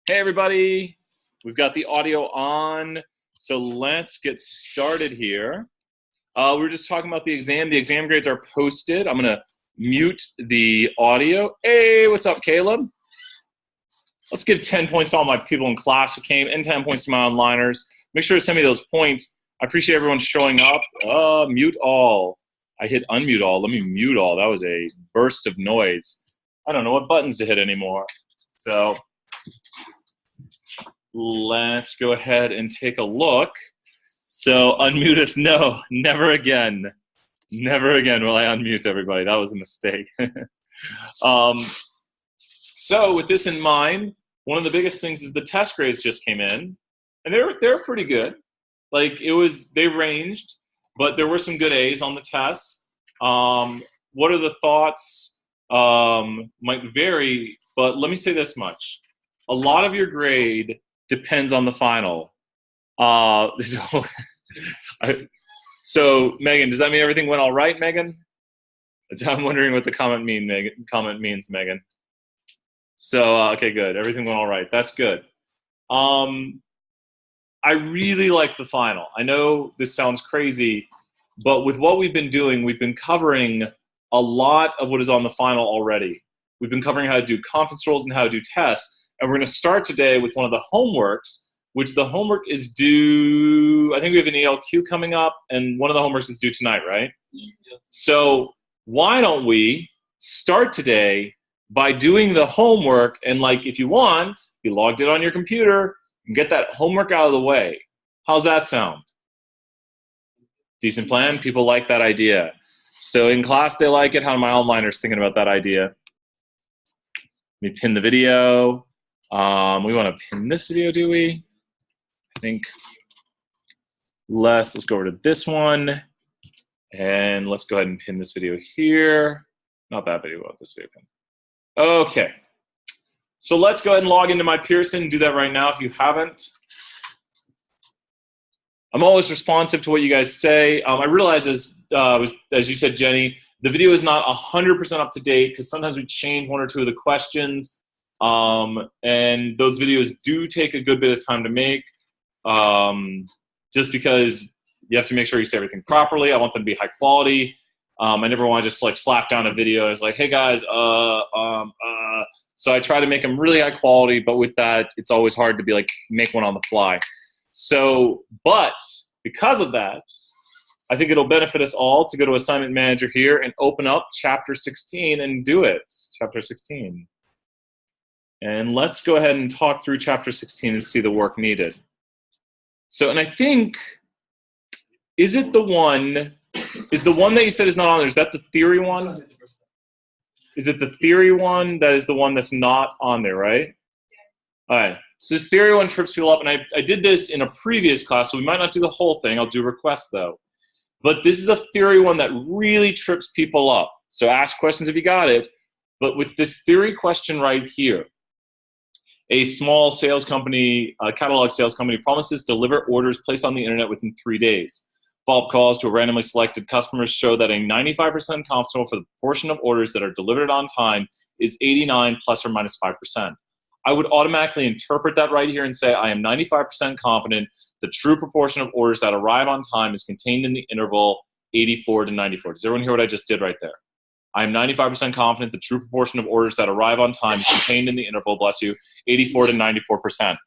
Hey everybody, we've got the audio on, so let's get started here. We were just talking about the exam. The exam grades are posted. I'm gonna mute the audio. Hey, what's up, Caleb? Let's give 10 points to all my people in class who came, and 10 points to my onliners. Make sure to send me those points. I appreciate everyone showing up. Mute all. I hit unmute all. Let me mute all. That was a burst of noise. I don't know what buttons to hit anymore. So let's go ahead and take a look. So unmute us. No, never again. Never again will I unmute everybody. That was a mistake. So with this in mind, one of the biggest things is the test grades just came in, and they're pretty good. Like they ranged, but there were some good A's on the tests. What are the thoughts? Might vary, but let me say this much. A lot of your grade depends on the final. So Megan, does that mean everything went all right, Megan? I'm wondering what the comment means, Megan. So, okay, good. Everything went all right. That's good. I really like the final. I know this sounds crazy, but with what we've been doing, we've been covering a lot of what is on the final already. We've been covering how to do conference roles and how to do tests. And we're going to start today with one of the homeworks, which the homework is due, I think we have an ELQ coming up, and one of the homeworks is due tonight, right? Yeah. So why don't we start today by doing the homework, and like if you want, you logged it on your computer, and get that homework out of the way. How's that sound? Decent plan? People like that idea. So in class they like it. How are my onliners thinking about that idea? Let me pin the video. We want to pin this video, do we? I think let's go over to this one, and let's go ahead and pin this video here. Not that video, but this video pin. Okay, so let's go ahead and log into my Pearson. Do that right now if you haven't. I'm always responsive to what you guys say. I realize, as you said, Jenny, the video is not 100% up to date because sometimes we change one or two of the questions, and those videos do take a good bit of time to make, just because you have to make sure you say everything properly. I want them to be high quality. I never want to just like slap down a video. It's like, hey guys, so I try to make them really high quality, but with that, it's always hard to be like, make one on the fly. So, but because of that, I think it'll benefit us all to go to Assignment Manager here and open up Chapter 16 and do it. Chapter 16. And let's go ahead and talk through Chapter 16 and see the work needed. So, and I think, is the one that you said is not on there, is that the theory one? Is it the theory one that is the one that's not on there, right? All right. So this theory one trips people up, and I did this in a previous class, so we might not do the whole thing. I'll do requests, though. But this is a theory one that really trips people up. So ask questions if you got it. But with this theory question right here, a small sales company, a catalog sales company, promises to deliver orders placed on the internet within 3 days. Follow-up calls to randomly selected customers show that a 95% confidence interval for the proportion of orders that are delivered on time is 89 plus or minus 5%. I would automatically interpret that right here and say I am 95% confident the true proportion of orders that arrive on time is contained in the interval 84 to 94. Does everyone hear what I just did right there? I am 95% confident the true proportion of orders that arrive on time is contained in the interval, bless you, 84 to 94%.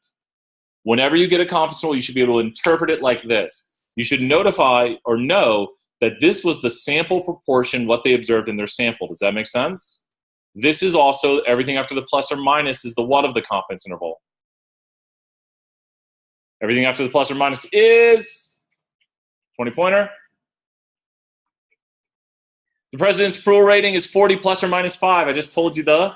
Whenever you get a confidence interval, you should be able to interpret it like this. You should notify or know that this was the sample proportion, what they observed in their sample. Does that make sense? This is also everything after the plus or minus is the what of the confidence interval. Everything after the plus or minus is 20-pointer. The president's approval rating is 40 plus or minus 5. I just told you the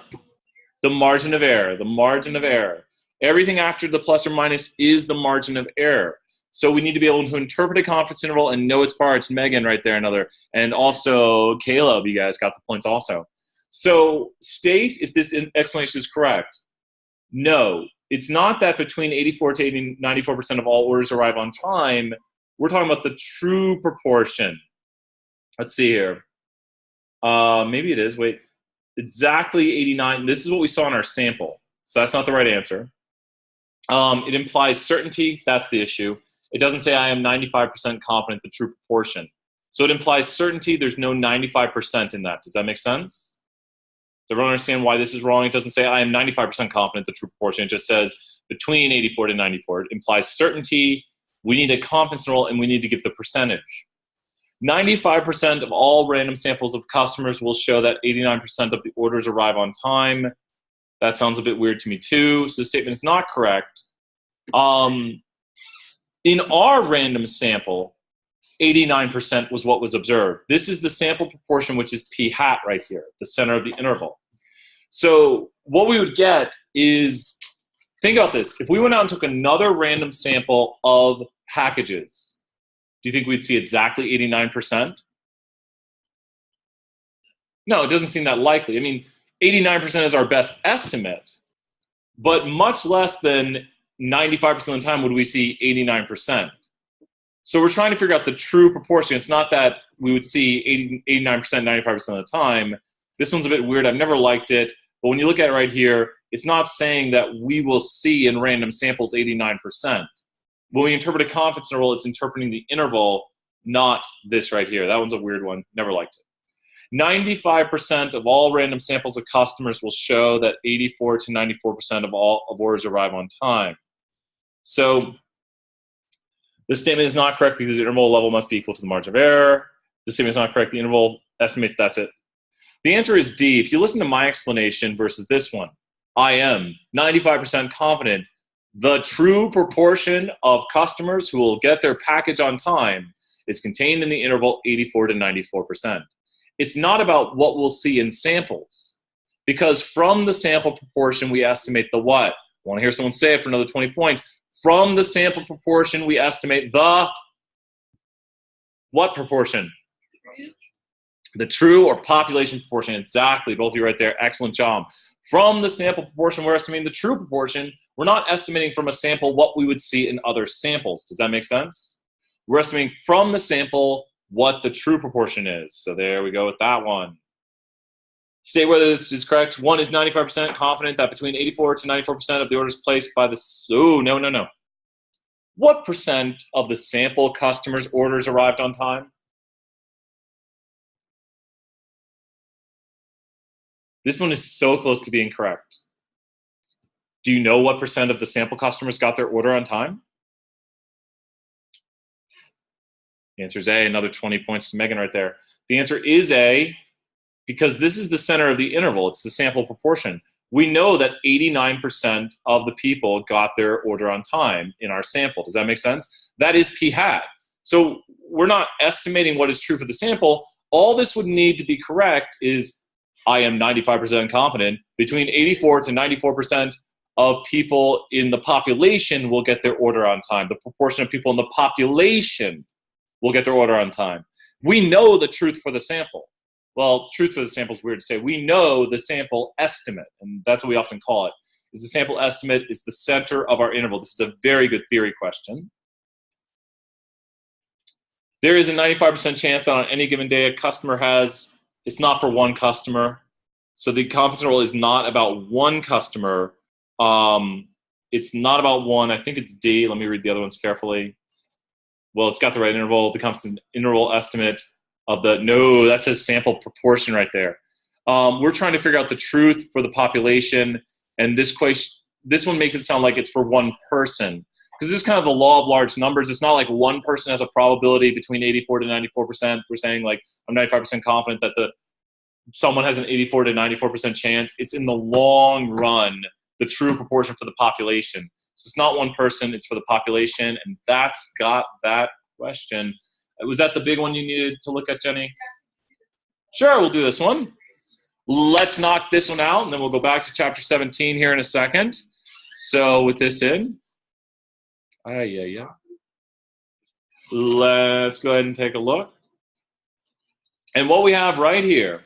margin of error, the margin of error. Everything after the plus or minus is the margin of error. So we need to be able to interpret a confidence interval and know its parts. Megan right there, another. And also Caleb, you guys got the points also. So state if this explanation is correct. No, it's not that between 84 to 94% of all orders arrive on time. We're talking about the true proportion. Let's see here. Maybe it is. Wait, exactly 89. This is what we saw in our sample. So that's not the right answer. It implies certainty. That's the issue. It doesn't say I am 95% confident the true proportion. So it implies certainty. There's no 95% in that. Does that make sense? Does everyone understand why this is wrong? It doesn't say I am 95% confident the true proportion. It just says between 84 to 94. It implies certainty. We need a confidence interval, and we need to give the percentage. 95% of all random samples of customers will show that 89% of the orders arrive on time. That sounds a bit weird to me too. So the statement is not correct. In our random sample, 89% was what was observed. This is the sample proportion, which is p hat right here, the center of the interval. So what we would get is, think about this. If we went out and took another random sample of packages, do you think we'd see exactly 89%? No, it doesn't seem that likely. I mean, 89% is our best estimate, but much less than 95% of the time would we see 89%. So we're trying to figure out the true proportion. It's not that we would see 89%, 95% of the time. This one's a bit weird. I've never liked it. But when you look at it right here, it's not saying that we will see in random samples 89%. When we interpret a confidence interval, it's interpreting the interval, not this right here. That one's a weird one. Never liked it. 95% of all random samples of customers will show that 84 to 94% of all of orders arrive on time. So this statement is not correct because the interval level must be equal to the margin of error. This statement is not correct. The interval estimate, that's it. The answer is D. If you listen to my explanation versus this one, I am 95% confident the true proportion of customers who will get their package on time is contained in the interval 84 to 94%. It's not about what we'll see in samples, because from the sample proportion, we estimate the what? I want to hear someone say it for another 20 points. From the sample proportion, we estimate the what proportion? The true or population proportion. Exactly. Both of you right there. Excellent job. From the sample proportion, we're estimating the true proportion. We're not estimating from a sample what we would see in other samples. Does that make sense? We're estimating from the sample what the true proportion is. So there we go with that one. State whether this is correct. One is 95% confident that between 84 to 94% of the orders placed by the... Oh, no. What percent of the sample customers' orders arrived on time? This one is so close to being correct. Do you know what percent of the sample customers got their order on time? The answer is A. Another 20 points to Megan right there. The answer is A, because this is the center of the interval. It's the sample proportion. We know that 89% of the people got their order on time in our sample. Does that make sense? That is p hat. So we're not estimating what is true for the sample. All this would need to be correct is I am 95% confident between 84 to 94% of people in the population will get their order on time. The proportion of people in the population will get their order on time. We know the truth for the sample. Well, truth for the sample is weird to say. We know the sample estimate, and that's what we often call it. Is the sample estimate is the center of our interval. This is a very good theory question. There is a 95% chance that on any given day a customer has, it's not for one customer. So the confidence interval is not about one customer. It's not about one. I think it's D. Let me read the other ones carefully. Well, it's got the right interval. The confidence interval estimate of the, no, that says sample proportion right there. We're trying to figure out the truth for the population, and this one makes it sound like it's for one person. Because this is kind of the law of large numbers. It's not like one person has a probability between 84 to 94%. We're saying like I'm 95% confident that someone has an 84 to 94% chance. It's in the long run, the true proportion for the population. So it's not one person, it's for the population, and that's got that question. Was that the big one you needed to look at, Jenny? Sure, we'll do this one. Let's knock this one out, and then we'll go back to chapter 17 here in a second. So with this in, let's go ahead and take a look. And what we have right here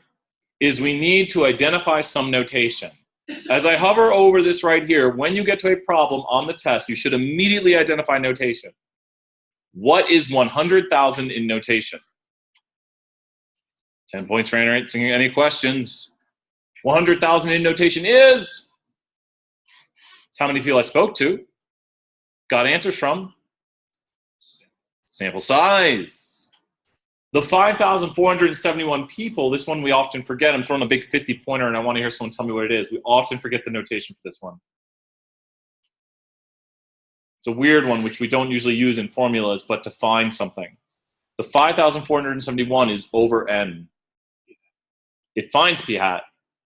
is we need to identify some notation. As I hover over this right here, when you get to a problem on the test, you should immediately identify notation. What is 100,000 in notation? 10 points for answering any questions. 100,000 in notation is, it's how many people I spoke to. got answers from? Sample size. The 5,471 people, this one we often forget. I'm throwing a big 50-pointer and I want to hear someone tell me what it is. We often forget the notation for this one. It's a weird one, which we don't usually use in formulas, but to find something. The 5,471 is over n. It finds p hat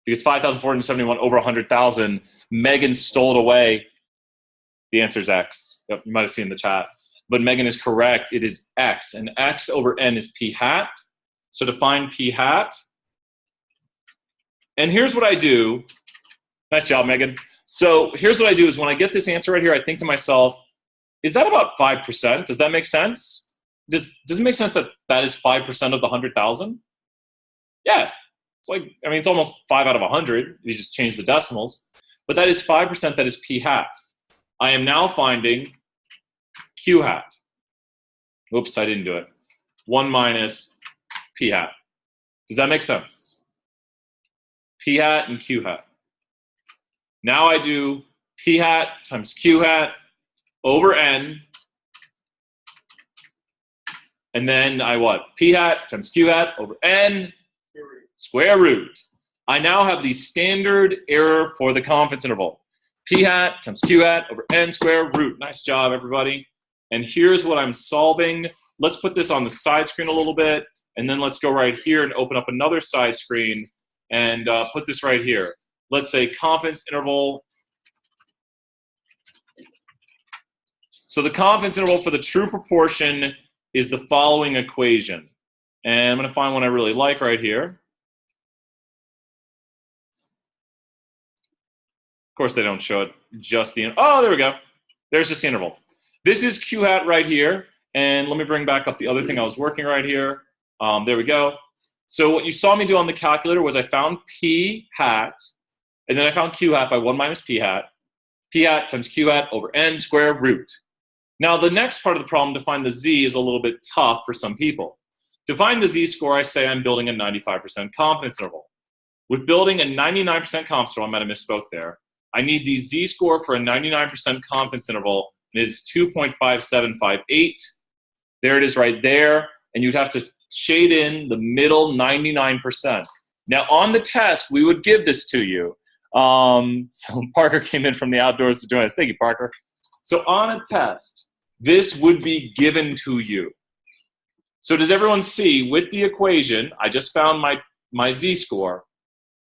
because 5,471 over 100,000. Megan stole it away. The answer is x. Yep, you might have seen in the chat. But Megan is correct. It is x, and x over n is p hat. So to find p hat, and here's what I do. Nice job, Megan. So here's what I do is when I get this answer right here, I think to myself, is that about 5%? Does that make sense? Does it make sense that that is 5% of the 100,000? Yeah. It's like, I mean, it's almost 5 out of 100. You just change the decimals. But that is 5%. That is p hat. I am now finding q hat. Oops, I didn't do it. 1 minus p hat. Does that make sense? P hat and q hat. Now I do p hat times q hat over n. And then I what? P hat times q hat over n square root. I now have the standard error for the confidence interval. P hat times q hat over n square root. Nice job, everybody. And here's what I'm solving. Let's put this on the side screen a little bit, and then let's go right here and open up another side screen and put this right here. Let's say confidence interval. So the confidence interval for the true proportion is the following equation. And I'm going to find one I really like right here. Of course, they don't show it just the, oh, there we go. There's just the interval. This is q hat right here. And let me bring back up the other thing I was working right here. There we go. So what you saw me do on the calculator was I found p hat, and then I found q hat by 1 minus p hat. P hat times q hat over n square root. Now, the next part of the problem, to find the z, is a little bit tough for some people. To find the z-score, I say I'm building a 95% confidence interval. With building a 99% confidence interval, I might have misspoke there, I need the z-score for a 99% confidence interval. It is 2.5758. There it is right there. And you'd have to shade in the middle 99%. Now, on the test, we would give this to you. So Parker came in from the outdoors to join us. Thank you, Parker. So on a test, this would be given to you. So does everyone see, with the equation, I just found my z-score.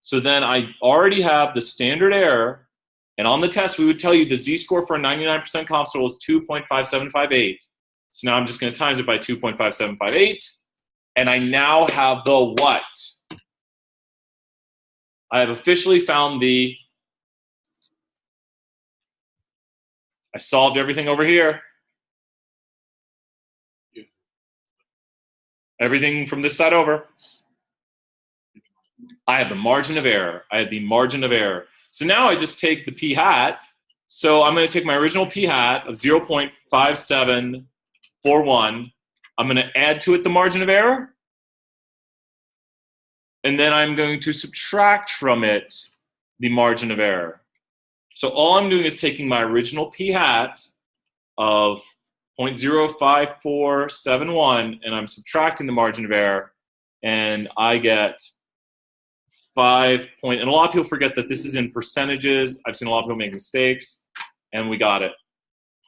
So then I already have the standard error. And on the test, we would tell you the z-score for a 99% confidence interval is 2.5758. So now I'm just going to times it by 2.5758. And I now have the what? I have officially found the, I solved everything over here. Everything from this side over. I have the margin of error. I have the margin of error. So now I just take the p hat. So I'm going to take my original p hat of 0.5741. I'm going to add to it the margin of error. And then I'm going to subtract from it the margin of error. So all I'm doing is taking my original p hat of 0.05471, and I'm subtracting the margin of error, and I get 5 point, and a lot of people forget that this is in percentages. I've seen a lot of people make mistakes, and we got it.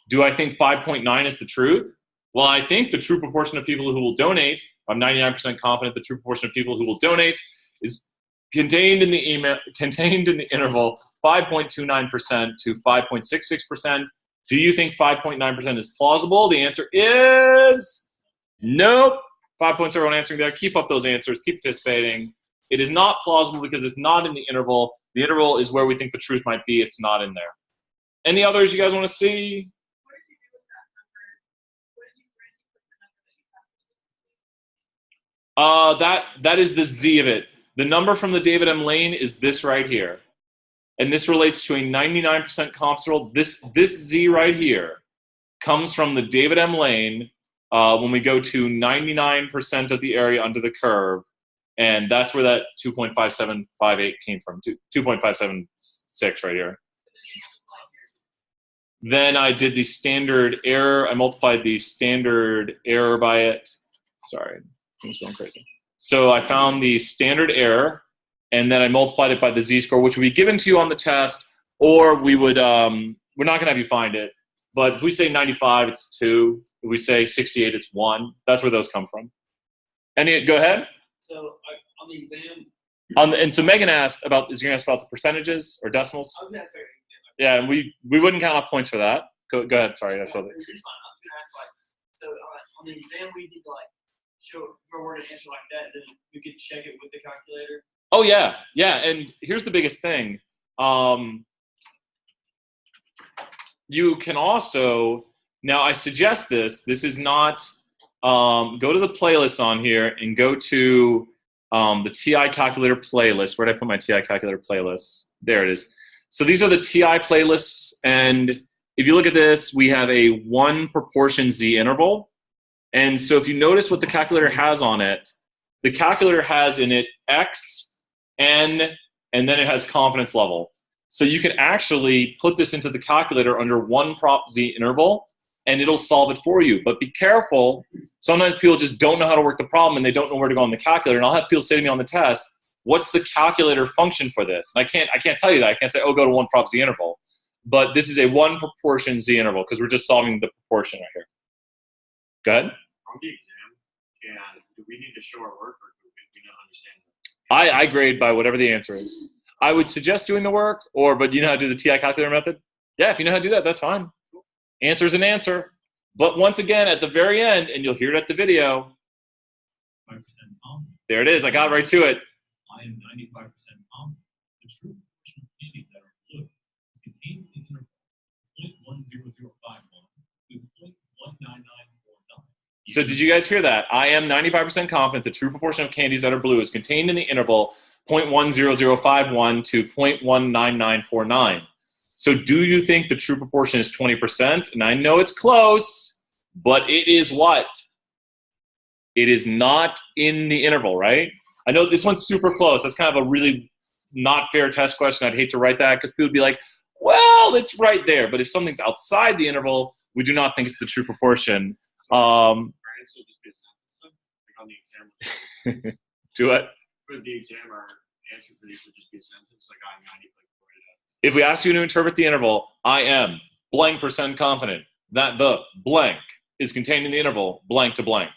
Do I think 5.9 is the truth? Well, I think the true proportion of people who will donate, I'm 99% confident the true proportion of people who will donate is contained in the email, contained in the interval 5.29% to 5.66%. Do you think 5.9% is plausible? The answer is nope. 5.01 answering there. Keep up those answers. Keep participating. It is not plausible because it's not in the interval. The interval is where we think the truth might be. It's not in there. Any others you guys want to see? What did you do with that number? Where did you put the number that you have? That is the z of it. The number from the David M. Lane is this right here. And this relates to a 99% confidence interval. This z right here comes from the David M. Lane when we go to 99% of the area under the curve. And that's where that 2.5758 came from, 2.576 right here. Then I did the standard error. I multiplied the standard error by it. Sorry, things going crazy. So I found the standard error, and then I multiplied it by the z-score, which would be given to you on the test, or we would, we're not gonna have you find it, but if we say 95, it's 2. If we say 68, it's 1. That's where those come from. Go ahead. So on the exam, And so Megan asked about, is you gonna ask about the percentages or decimals? I was gonna ask her. Yeah, and we wouldn't count off points for that. Go ahead, sorry, I saw that. It's fine. I was gonna ask so on the exam we need to show if we're word an answer like that, then we could check it with the calculator. Oh yeah, and here's the biggest thing. You can also, now I suggest this is not, go to the playlist on here and go to the TI calculator playlist. Where did I put my TI calculator playlist? There it is. So these are the TI playlists, and if you look at this, we have a 1 proportion Z interval. And so if you notice what the calculator has on it, the calculator has in it X, N, and then it has confidence level. So you can actually put this into the calculator under 1 prop Z interval, and it'll solve it for you. But be careful. Sometimes people just don't know how to work the problem, and they don't know where to go on the calculator. And I'll have people say to me on the test, what's the calculator function for this? And I can't tell you that. I can't say, oh, go to 1 prop Z interval. But this is a 1 proportion Z interval because we're just solving the proportion right here. Go ahead. On the exam, and do we need to show our work, or do we not understand? I grade by whatever the answer is. I would suggest doing the work, but you know how to do the TI calculator method? Yeah, if you know how to do that, that's fine. Answer's an answer. But once again, at the very end, and you'll hear it at the video, 5% confident. there it is. I got right to it. I am 95% confident. The true proportion of candies that are blue is contained in the interval 0.10051 to 0.19949. So did you guys hear that? I am 95% confident the true proportion of candies that are blue is contained in the interval 0.10051 to 0.19949. So do you think the true proportion is 20%? And I know it's close, but it is what? It is not in the interval, right? I know this one's super close. That's kind of a really not fair test question. I'd hate to write that because people would be like, well, it's right there. But if something's outside the interval, we do not think it's the true proportion. Our answer will just be a sentence, like on the exam. Do it. For the exam, our answer for these would just be a sentence, like I'm 90, like If we ask you to interpret the interval, I am blank % confident that the blank is contained in the interval blank to blank.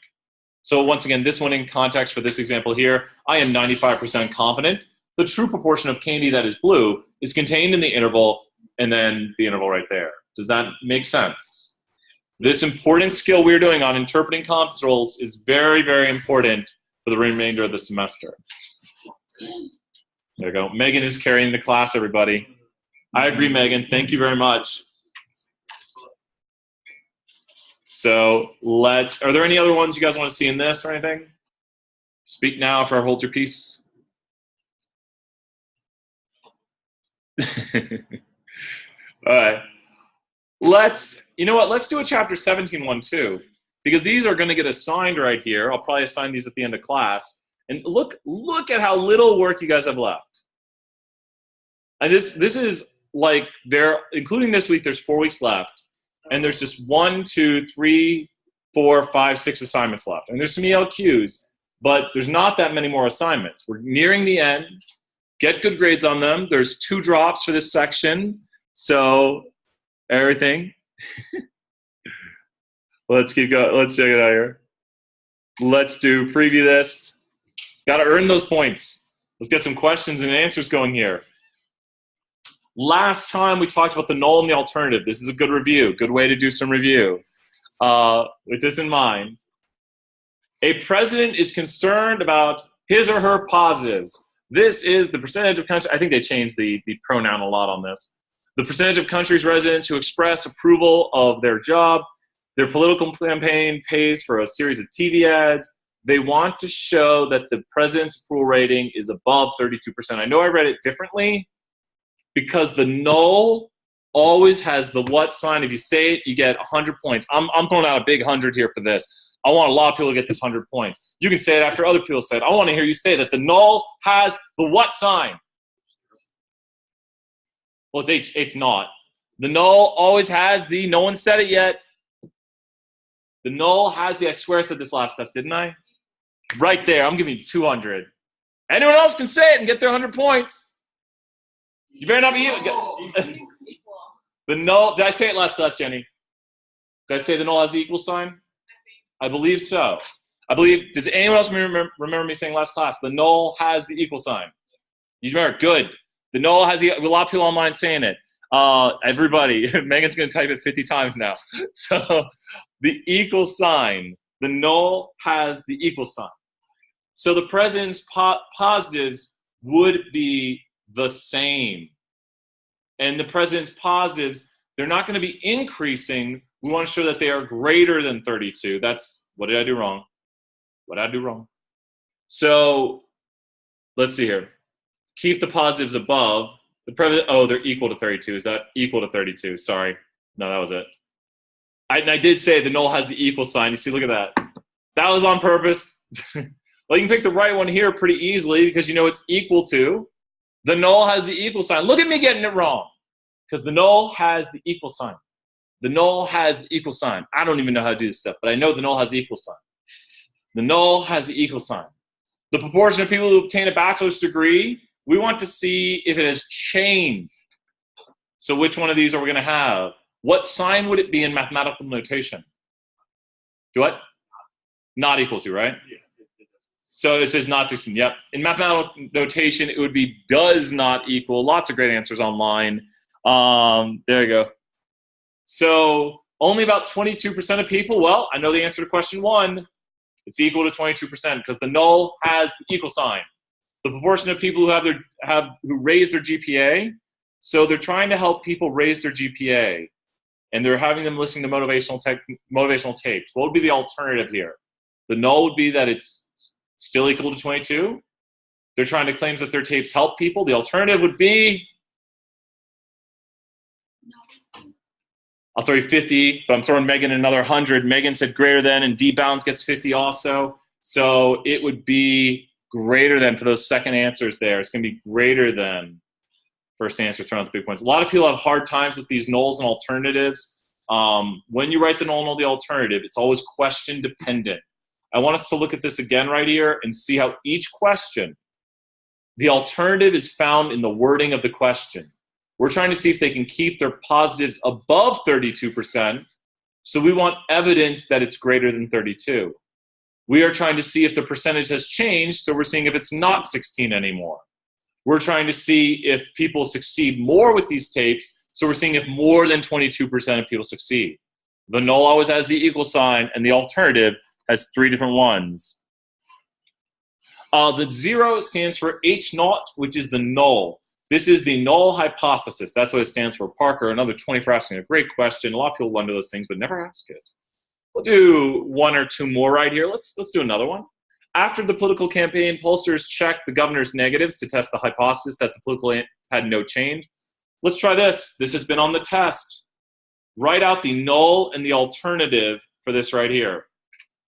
So once again, this one in context for this example here, I am 95% confident the true proportion of candy that is blue is contained in the interval and then the interval right there. Does that make sense? This important skill we're doing on interpreting confidence intervals is very, very important for the remainder of the semester. There you go. Megan is carrying the class, everybody. I agree, Megan. Thank you very much. So are there any other ones you guys want to see in this or anything? Speak now or hold your peace. All right. You know what? Let's do a chapter 17 one too, because these are going to get assigned right here. I'll probably assign these at the end of class. And look at how little work you guys have left. And this is like including this week, there's 4 weeks left. And there's just 1, 2, 3, 4, 5, 6 assignments left. And there's some ELQs, but there's not that many more assignments. We're nearing the end. Get good grades on them. There's 2 drops for this section. So everything. Let's keep going. Let's check it out here. Let's preview this. Got to earn those points. Let's get some questions and answers going here. Last time we talked about the null and the alternative. This is a good review, good way to do some review. With this in mind, a president is concerned about his or her positives. This is the percentage of countries, I think they changed the pronoun a lot on this. The percentage of countries' residents who express approval of their job. Their political campaign pays for a series of TV ads. They want to show that the president's approval rating is above 32%. I know I read it differently, because the null always has the what sign. If you say it, you get 100 points. I'm throwing out a big 100 here for this. I want a lot of people to get this 100 points. You can say it after other people say it. I want to hear you say that the null has the what sign. Well, it's not. The null always has the, no one said it yet. The null has the, I swear I said this last class, didn't I? Right there, I'm giving you 200. Anyone else can say it and get their 100 points. You better not be the null, did I say it last class, Jenny? Did I say the null has the equal sign? I believe so. I believe, does anyone else remember me saying last class, the null has the equal sign? You remember, good. The null has the, a lot of people online saying it. Everybody, Megan's going to type it 50 times now. So the equal sign, the null has the equal sign. So the presence positives would be the same. And the presence positives, they're not going to be increasing. We want to show that they are greater than 32. That's, what did I do wrong? What did I do wrong? So let's see here. Keep the positives above. Oh, they're equal to 32. Is that equal to 32? Sorry. No, that was it. I did say the null has the equal sign. You see, look at that. That was on purpose. Well, you can pick the right one here pretty easily because you know it's equal to. The null has the equal sign. Look at me getting it wrong because the null has the equal sign. The null has the equal sign. I don't even know how to do this stuff, but I know the null has the equal sign. The null has the equal sign. The proportion of people who obtain a bachelor's degree, we want to see if it has changed. So which one of these are we going to have? What sign would it be in mathematical notation? Do what? Not equal to, right? So it says not 16. Yep. In mathematical notation, it would be does not equal. Lots of great answers online. There you go. So only about 22% of people, well, I know the answer to question 1. It's equal to 22% because the null has the equal sign. The proportion of people who raise their GPA, so they're trying to help people raise their GPA, and they're having them listening to motivational tapes. What would be the alternative here? The null would be that it's still equal to 22. They're trying to claim that their tapes help people. The alternative would be, I'll throw you 50, but I'm throwing Megan another 100. Megan said greater than, and D-Bounds gets 50 also. So it would be greater than for those second answers there. It's going to be greater than first answer, thrown out the big points. A lot of people have hard times with these nulls and alternatives. When you write the null and the alternative, it's always question dependent. I want us to look at this again right here and see how each question, the alternative is found in the wording of the question. We're trying to see if they can keep their positives above 32%. So we want evidence that it's greater than 32. We are trying to see if the percentage has changed, so we're seeing if it's not 16 anymore. We're trying to see if people succeed more with these tapes, so we're seeing if more than 22% of people succeed. The null always has the equal sign, and the alternative has 3 different ones. The 0 stands for H0, which is the null. This is the null hypothesis. That's what it stands for. Parker, another 20 for asking a great question. A lot of people wonder those things, but never ask it. We'll do 1 or 2 more right here. Let's do another one. After the political campaign, pollsters checked the governor's negatives to test the hypothesis that the political had no change. Let's try this. This has been on the test. Write out the null and the alternative for this right here.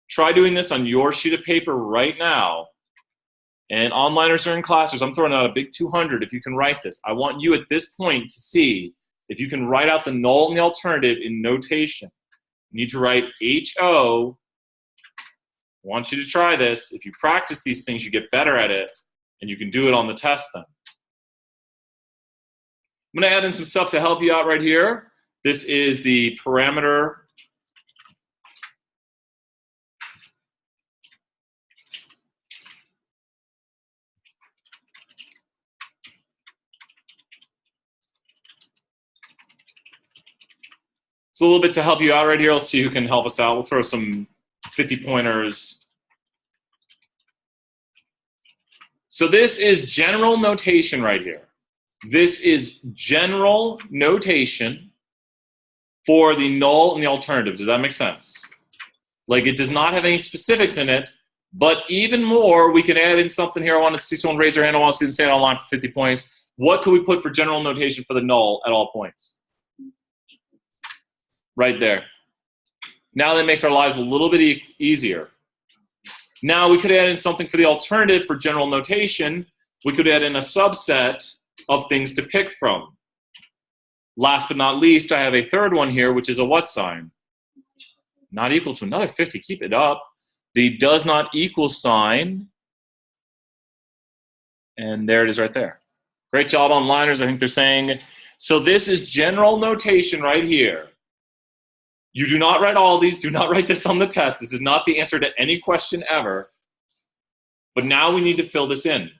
Try doing this on your sheet of paper right now. And onliners are in classes. I'm throwing out a big 200 if you can write this. I want you at this point to see if you can write out the null and the alternative in notation. You need to write HO. I want you to try this. If you practice these things, you get better at it, and you can do it on the test then. I'm going to add in some stuff to help you out right here. This is the parameter. It's a little bit to help you out right here. Let's see who can help us out. We'll throw some 50-pointers. So this is general notation right here. This is general notation for the null and the alternative. Does that make sense? Like, it does not have any specifics in it, but even more, we can add in something here. I want to see someone raise their hand. I want to see them say it online for 50 points. What could we put for general notation for the null at all points? Right there. Now that makes our lives a little bit easier. Now we could add in something for the alternative for general notation. We could add in a subset of things to pick from. Last but not least, I have a third one here, which is a what sign? Not equal to another 50. Keep it up. The does not equal sign. And there it is right there. Great job, onliners. I think they're saying. So this is general notation right here. You do not write all these. Do not write this on the test. This is not the answer to any question ever. But now we need to fill this in.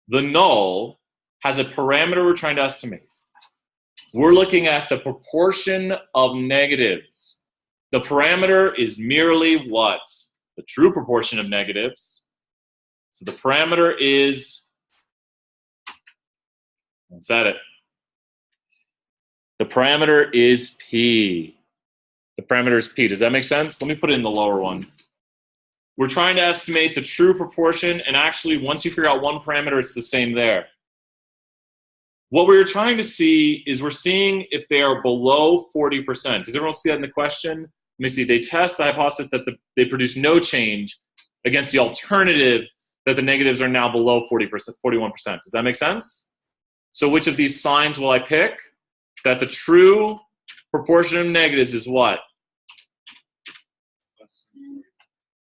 The null has a parameter we're trying to estimate. We're looking at the proportion of negatives. The parameter is merely what? The true proportion of negatives. So the parameter is, what's that it? The parameter is P. The parameter is P. Does that make sense? Let me put it in the lower one. We're trying to estimate the true proportion, and actually once you figure out one parameter, it's the same there. What we're trying to see is we're seeing if they are below 40%. Does everyone see that in the question? Let me see. They test the hypothesis that they produce no change against the alternative that the negatives are now below 40%, 41%. Does that make sense? So which of these signs will I pick? That the true proportion of negatives is what?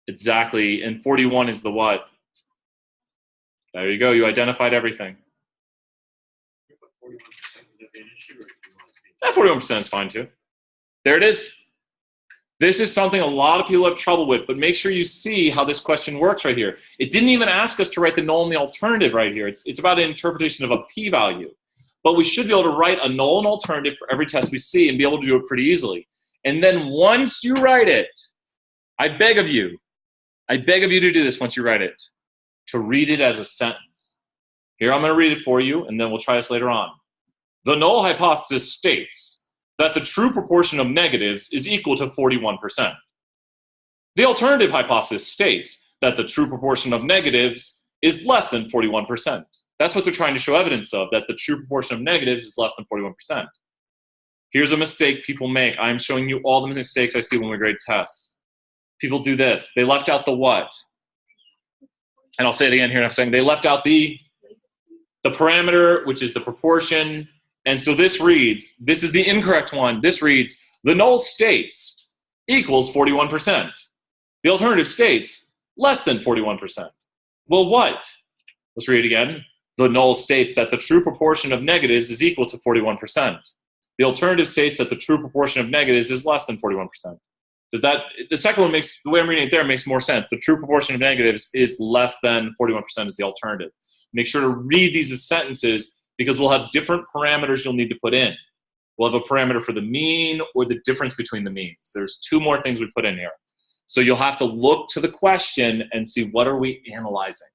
Exactly. And 41 is the what? There you go. You identified everything. 41% is fine too. There it is. This is something a lot of people have trouble with, but make sure you see how this question works right here. It didn't even ask us to write the null and the alternative right here. It's about an interpretation of a p-value. But we should be able to write a null and alternative for every test we see and be able to do it pretty easily. And then once you write it, I beg of you to do this once you write it, to read it as a sentence. Here, I'm going to read it for you, and then we'll try this later on. The null hypothesis states that the true proportion of negatives is equal to 41%. The alternative hypothesis states that the true proportion of negatives is less than 41%. That's what they're trying to show evidence of, that the true proportion of negatives is less than 41%. Here's a mistake people make. I'm showing you all the mistakes I see when we grade tests. People do this. They left out the what? And I'll say it again here in a second. They left out the parameter, which is the proportion. And so this reads, this is the incorrect one. This reads, the null states equals 41%. The alternative states less than 41%. Well, what? Let's read it again. The null states that the true proportion of negatives is equal to 41%. The alternative states that the true proportion of negatives is less than 41%. Does that, the second one makes, the way I'm reading it there makes more sense. The true proportion of negatives is less than 41% is the alternative. Make sure to read these as sentences because we'll have different parameters you'll need to put in. We'll have a parameter for the mean or the difference between the means. There's two more things we put in here. So you'll have to look to the question and see what are we analyzing.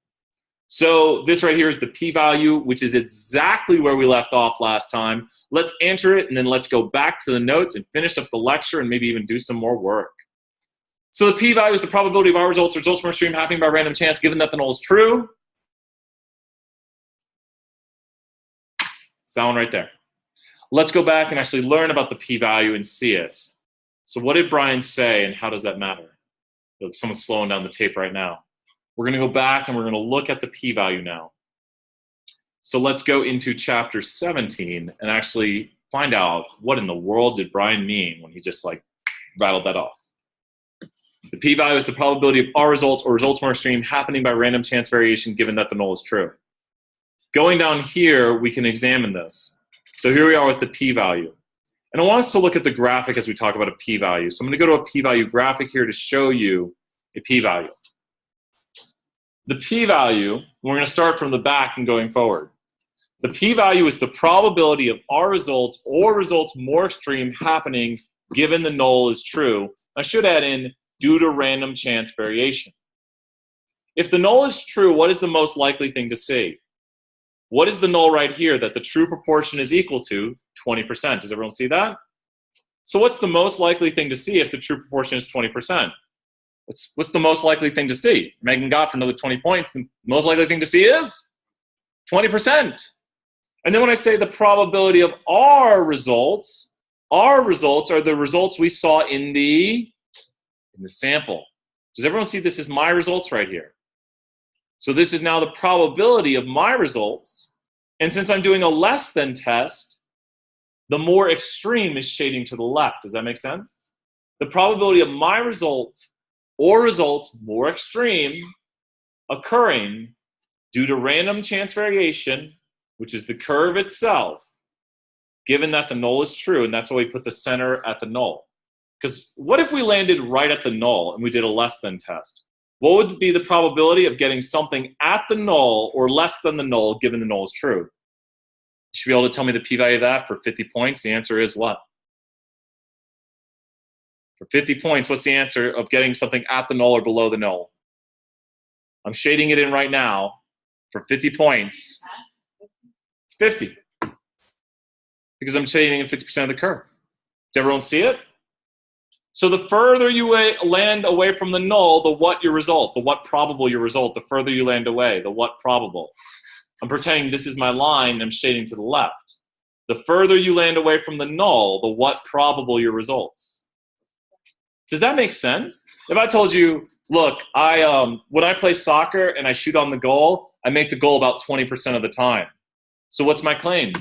So this right here is the p-value, which is exactly where we left off last time. Let's enter it, and then let's go back to the notes and finish up the lecture and maybe even do some more work. So the p-value is the probability of our results from our stream happening by random chance, given that the null is true. It's that one right there. Let's go back and actually learn about the p-value and see it. So what did Brian say, and how does that matter? Look, someone's slowing down the tape right now. We're going to go back and we're going to look at the p-value now. So let's go into chapter 17 and actually find out what in the world did Brian mean when he just like rattled that off. The p-value is the probability of our results or results from our stream happening by random chance variation given that the null is true. Going down here, we can examine this. So here we are with the p-value. And I want us to look at the graphic as we talk about a p-value. So I'm going to go to a p-value graphic here to show you a p-value. The p-value, we're going to start from the back and going forward. The p-value is the probability of our results or results more extreme happening given the null is true. I should add in due to random chance variation. If the null is true, what is the most likely thing to see? What is the null right here that the true proportion is equal to 20%? Does everyone see that? So what's the most likely thing to see if the true proportion is 20%? What's the most likely thing to see? Megan got for another 20 points. The most likely thing to see is 20%. And then when I say the probability of our results are the results we saw in the sample. Does everyone see this is my results right here? So this is now the probability of my results. And since I'm doing a less than test, the more extreme is shading to the left. Does that make sense? The probability of my result or results more extreme occurring due to random chance variation, which is the curve itself, given that the null is true, and that's why we put the center at the null. Because what if we landed right at the null and we did a less than test? What would be the probability of getting something at the null or less than the null given the null is true? You should be able to tell me the p-value of that for 50 points. The answer is what? For 50 points, what's the answer of getting something at the null or below the null? I'm shading it in right now. For 50 points, it's 50. Because I'm shading in 50% of the curve. Does everyone see it? So the further you land away from the null, the what your result, the what probable your result, the further you land away, the what probable. I'm pretending this is my line and I'm shading to the left. The further you land away from the null, the what probable your results. Does that make sense? If I told you, look, when I play soccer and I shoot on the goal, I make the goal about 20% of the time. So what's my claim?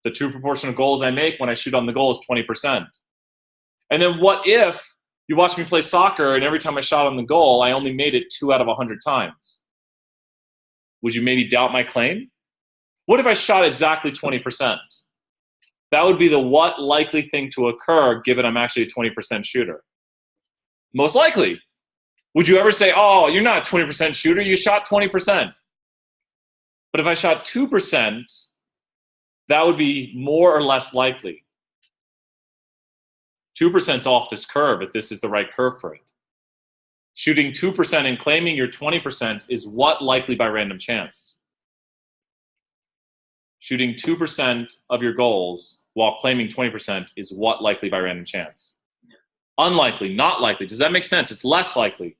The true proportion of goals I make when I shoot on the goal is 20%. And then what if you watch me play soccer and every time I shot on the goal, I only made it 2 out of 100 times? Would you maybe doubt my claim? What if I shot exactly 20%? That would be the what likely thing to occur given I'm actually a 20% shooter. Most likely. Would you ever say, oh, you're not a 20% shooter, you shot 20%. But if I shot 2%, that would be more or less likely. 2% is off this curve if this is the right curve for it. Shooting 2% and claiming you're 20% is what likely by random chance? Shooting 2% of your goals while claiming 20% is what likely by random chance? Unlikely, not likely. Does that make sense? It's less likely.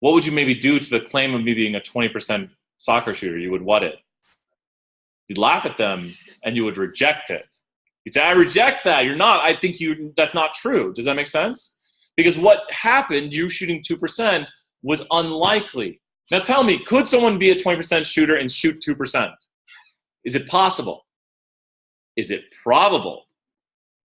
What would you maybe do to the claim of me being a 20% soccer shooter? You would what it? You'd laugh at them and you would reject it. You'd say, I reject that. You're not. I think that's not true. Does that make sense? Because what happened, you shooting 2%, was unlikely. Now tell me, could someone be a 20% shooter and shoot 2%? Is it possible? Is it probable?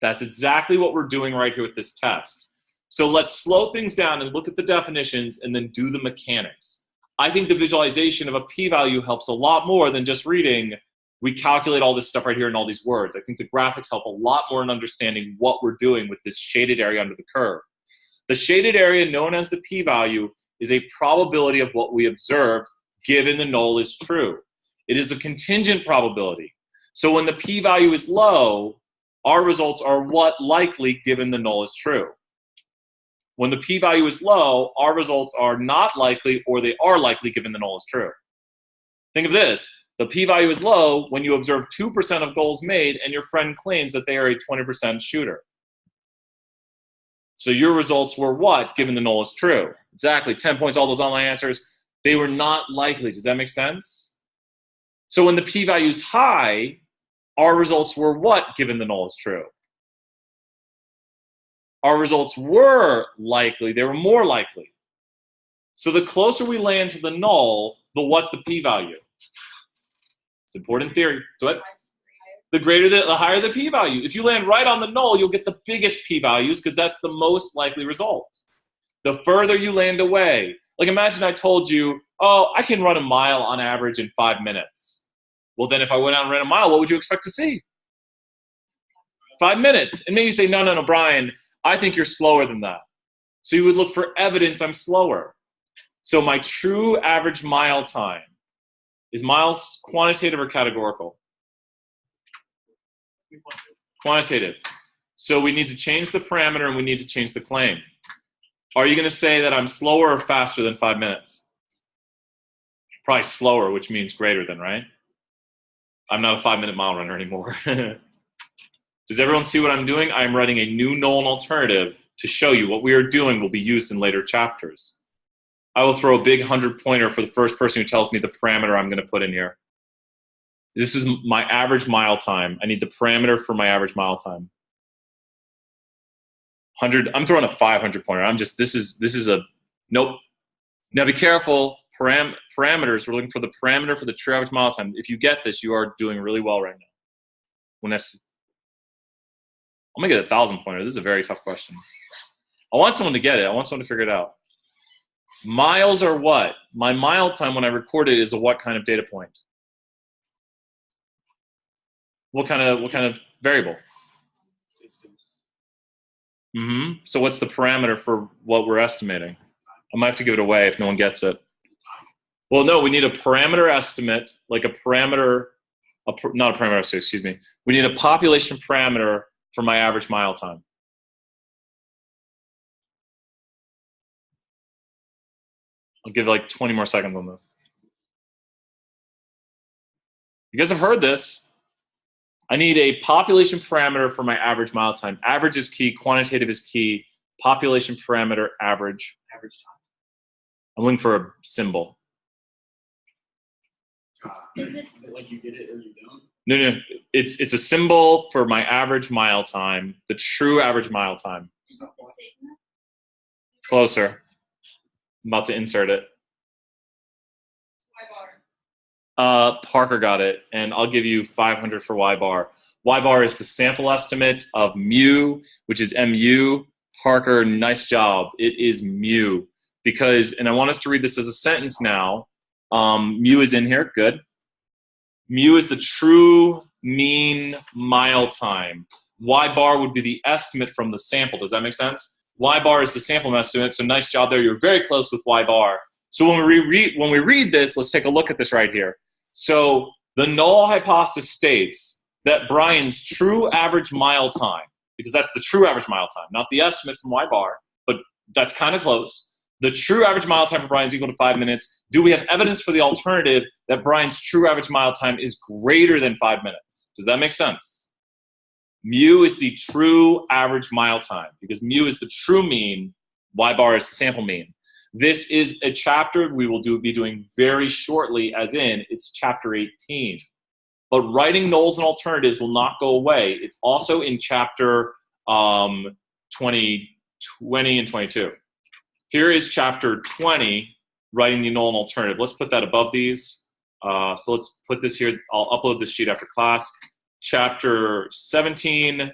That's exactly what we're doing right here with this test. So let's slow things down and look at the definitions and then do the mechanics. I think the visualization of a p-value helps a lot more than just reading, we calculate all this stuff right here in all these words. I think the graphics help a lot more in understanding what we're doing with this shaded area under the curve. The shaded area known as the p-value is a probability of what we observed given the null is true. It is a contingent probability. So when the p-value is low, our results are what likely given the null is true. When the p-value is low, our results are not likely or they are likely given the null is true. Think of this. The p-value is low when you observe 2% of goals made and your friend claims that they are a 20% shooter. So your results were what given the null is true? Exactly, 10 points, all those online answers. They were not likely. Does that make sense? So when the p-value is high, our results were what given the null is true? Our results were likely. They were more likely. So the closer we land to the null, the p-value. It's important theory. So what? The higher the p-value. If you land right on the null, you'll get the biggest p-values because that's the most likely result. The further you land away, like imagine I told you, oh, I can run a mile on average in 5 minutes. Well, then if I went out and ran a mile, what would you expect to see? 5 minutes. And maybe you say, no, Brian, I think you're slower than that. So you would look for evidence I'm slower. So my true average mile time, is miles quantitative or categorical? Quantitative. So we need to change the parameter and we need to change the claim. Are you going to say that I'm slower or faster than 5 minutes? Probably slower, which means greater than, right? I'm not a 5-minute mile runner anymore. Does everyone see what I'm doing? I'm writing a new null alternative to show you what we are doing will be used in later chapters. I will throw a big 100-pointer for the first person who tells me the parameter I'm going to put in here. This is my average mile time. I need the parameter for my average mile time. 100. I'm throwing a 500-pointer. This is a nope. Now be careful. Parameters. We're looking for the parameter for the true average mile time. If you get this, you are doing really well right now. I'm gonna get a 1,000-pointer. This is a very tough question. I want someone to get it. I want someone to figure it out. Miles are what? My mile time when I record it is a what kind of data point? What kind of variable? Distance. So what's the parameter for what we're estimating? I might have to give it away if no one gets it. Well, no, we need a parameter estimate, like a parameter, not a parameter estimate, excuse me. We need a population parameter for my average mile time. I'll give like 20 more seconds on this. You guys have heard this. I need a population parameter for my average mile time. Average is key, quantitative is key. Population parameter, average. Average time. I'm looking for a symbol. Is it Is it like you get it or you don't? No. It's a symbol for my average mile time, the true average mile time. the sigma? Closer. I'm about to insert it. Y bar. Parker got it, and I'll give you 500 for Y bar. Y bar is the sample estimate of mu, which is mu. Parker, nice job. It is mu. Because, and I want us to read this as a sentence now. Mu is in here, good. Mu is the true mean mile time. Y bar would be the estimate from the sample. Does that make sense? Y bar is the sample estimate, so nice job there. You're very close with Y bar. So when we read this, let's take a look at this right here. So the null hypothesis states that Brian's true average mile time, because that's the true average mile time, not the estimate from Y bar, but that's kind of close. The true average mile time for Brian is equal to 5 minutes. Do we have evidence for the alternative that Brian's true average mile time is greater than 5 minutes? Does that make sense? Mu is the true average mile time because mu is the true mean, Y bar is the sample mean. This is a chapter we will be doing very shortly, as in it's chapter 18. But writing nulls and alternatives will not go away. It's also in chapter 20 and 22. Here is chapter 20, writing the null and alternative. Let's put that above these. So let's put this here. I'll upload this sheet after class. Chapter 17,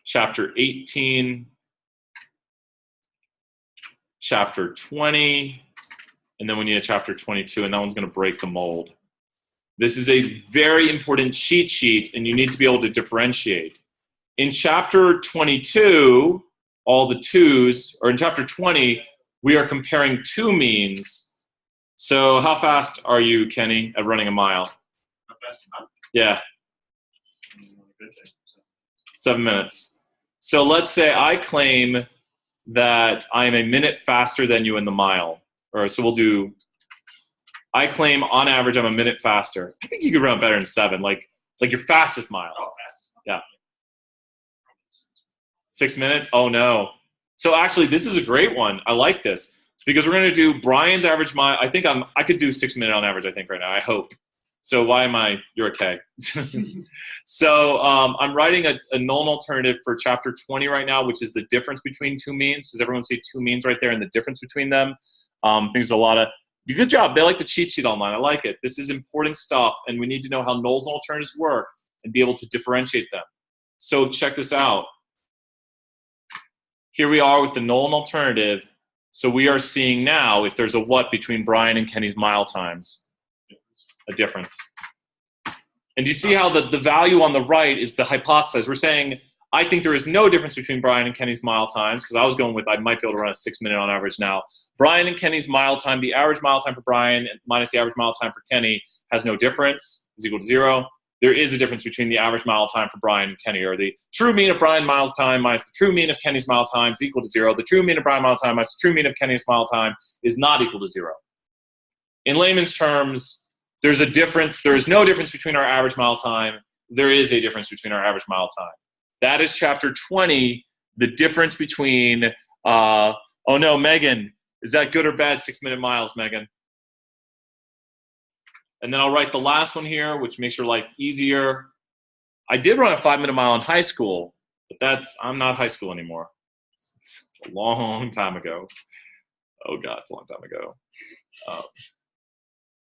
chapter 18, chapter 20, and then we need a chapter 22, and that one's going to break the mold. This is a very important cheat sheet, and you need to be able to differentiate. In chapter 22, all the twos, or in chapter 20, we are comparing two means. So how fast are you, Kenny, at running a mile? How fast am I? Yeah, 7 minutes. So let's say I claim that I am a minute faster than you in the mile. Or so we'll do, I claim on average I'm a minute faster. I think you could run better than 7, like your fastest mile. Oh, fast. Yeah. 6 minutes? Oh no. So actually this is a great one. I like this because we're going to do Brian's average mile. I think I could do 6 minutes on average, I think right now. I hope. So why am I? You're okay. So I'm writing a null and alternative for chapter 20 right now, which is the difference between two means. Does everyone see two means right there and the difference between them? There's a lot of, good job. They like the cheat sheet online. I like it. This is important stuff, and we need to know how nulls and alternatives work and be able to differentiate them. So check this out. Here we are with the null and alternative. So we are seeing now if there's a what between Brian and Kenny's mile times. A difference. And do you see how the value on the right is the hypothesis? We're saying, I think there is no difference between Brian and Kenny's mile times, because I was going with I might be able to run a 6 minute on average now. Brian and Kenny's mile time, the average mile time for Brian minus the average mile time for Kenny has no difference, is equal to 0. There is a difference between the average mile time for Brian and Kenny, or the true mean of Brian miles time minus the true mean of Kenny's mile time is equal to 0. The true mean of Brian mile time minus the true mean of Kenny's mile time is not equal to 0. In layman's terms, there's a difference. There is no difference between our average mile time. There is a difference between our average mile time. That is chapter 20, the difference between, oh no, Megan, is that good or bad 6 minute miles, Megan? And then I'll write the last one here, which makes your life easier. I did run a 5 minute mile in high school, but I'm not high school anymore. It's a long time ago. Oh God, it's a long time ago.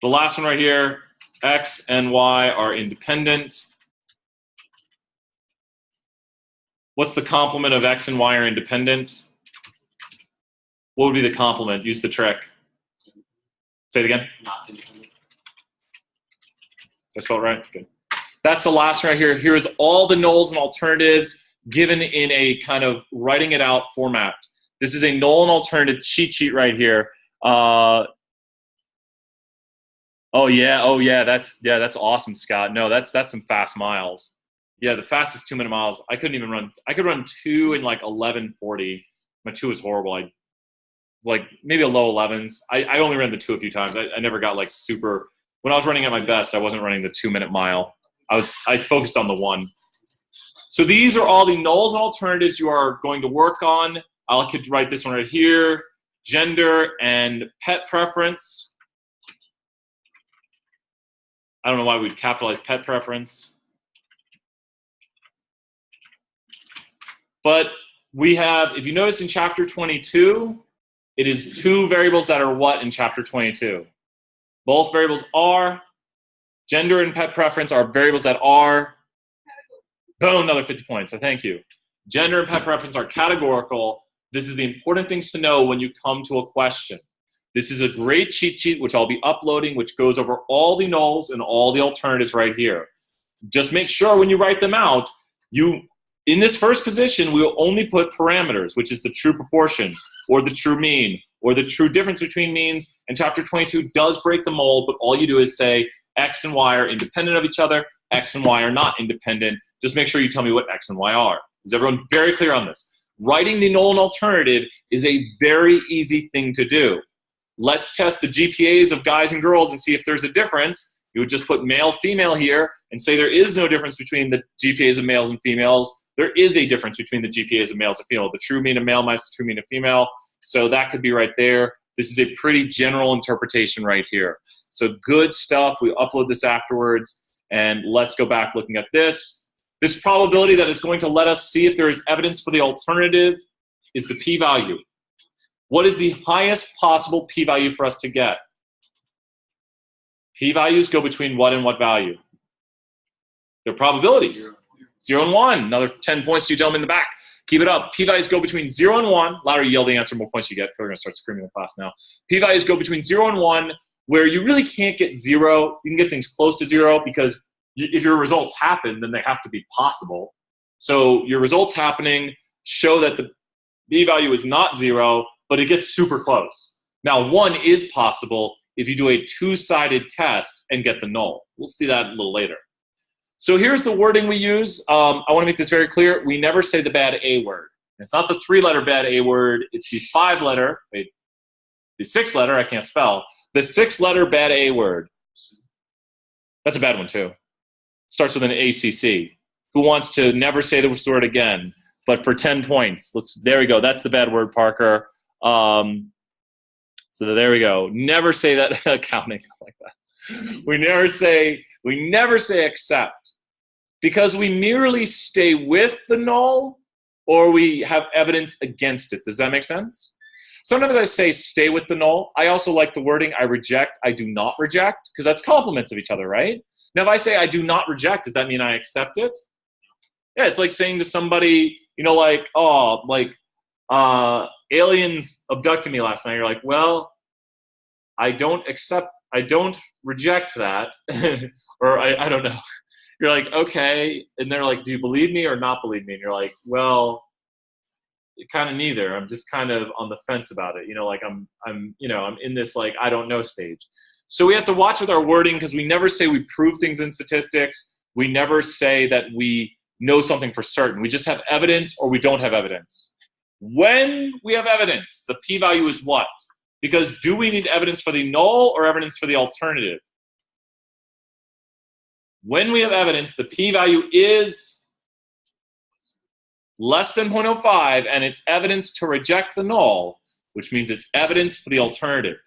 The last one right here, X and Y are independent. What's the complement of x and y are independent? What would be the complement? Use the trick. Say it again. Not independent. That felt right? Good. That's the last one right here. Here is all the nulls and alternatives given in a kind of writing it out format. This is a null and alternative cheat sheet right here. Oh yeah, that's awesome, Scott. No, that's some fast miles. Yeah, the fastest 2-minute miles. I couldn't even run. I could run 2 in like 11:40. My 2 was horrible. I like maybe a low 11s. I only ran the 2 a few times. I never got like super. When I was running at my best, I wasn't running the 2-minute mile. I focused on the 1. So these are all the nulls and alternatives you are going to work on. I could write this one right here: gender and pet preference. I don't know why we'd capitalize pet preference. But we have, if you notice in chapter 22, it is 2 variables that are what in chapter 22? Both variables are. Gender and pet preference are variables that are. Boom, another 50 points. So thank you. Gender and pet preference are categorical. This is the important things to know when you come to a question. This is a great cheat sheet, which I'll be uploading, which goes over all the nulls and all the alternatives right here. Just make sure when you write them out, in this first position, we will only put parameters, which is the true proportion, or the true mean, or the true difference between means. And chapter 22 does break the mold, but all you do is say x and y are independent of each other, x and y are not independent. Just make sure you tell me what x and y are. Is everyone very clear on this? Writing the null and alternative is a very easy thing to do. Let's test the GPAs of guys and girls and see if there's a difference. You would just put male, female here and say there is no difference between the GPAs of males and females. There is a difference between the GPAs of males and female. The true mean of male minus the true mean of female. So that could be right there. This is a pretty general interpretation right here. So good stuff. We upload this afterwards. And let's go back looking at this. This probability that is going to let us see if there is evidence for the alternative is the p-value. What is the highest possible p-value for us to get? P-values go between what and what value? They're probabilities. 0 and 1. Another 10 points to you gentlemen in the back. Keep it up. P-values go between 0 and 1. Louder yell the answer, more points you get. We're going to start screaming in class now. P-values go between 0 and 1, where you really can't get 0. You can get things close to 0 because if your results happen, then they have to be possible. So your results happening show that the p-value is not 0, but it gets super close. Now, 1 is possible if you do a 2-sided test and get the null. We'll see that a little later. So here's the wording we use. I want to make this very clear. We never say the bad A word. It's not the 3-letter bad A word. It's the 5-letter, the 6-letter, I can't spell, the 6-letter bad A word. That's a bad one too. It starts with an ACC. Who wants to never say the word again, but for 10 points? There we go. That's the bad word, Parker. So there we go. Never say that accounting like that. We never say except, because we merely stay with the null or we have evidence against it. Does that make sense? Sometimes I say stay with the null. I also like the wording I reject, I do not reject, because that's complements of each other, right? Now, if I say I do not reject, does that mean I accept it? Yeah, it's like saying to somebody, you know, like, oh, like aliens abducted me last night. You're like, well, I don't reject that. Or I don't know. You're like, okay. And they're like, do you believe me or not believe me? And you're like, well, kind of neither. I'm just kind of on the fence about it. You know, like I'm in this like, I don't know stage. So we have to watch with our wording because we never say we prove things in statistics. We never say that we know something for certain. We just have evidence or we don't have evidence. When we have evidence, the p-value is what? Because do we need evidence for the null or evidence for the alternative? When we have evidence, the p-value is less than 0.05, and it's evidence to reject the null, which means it's evidence for the alternative.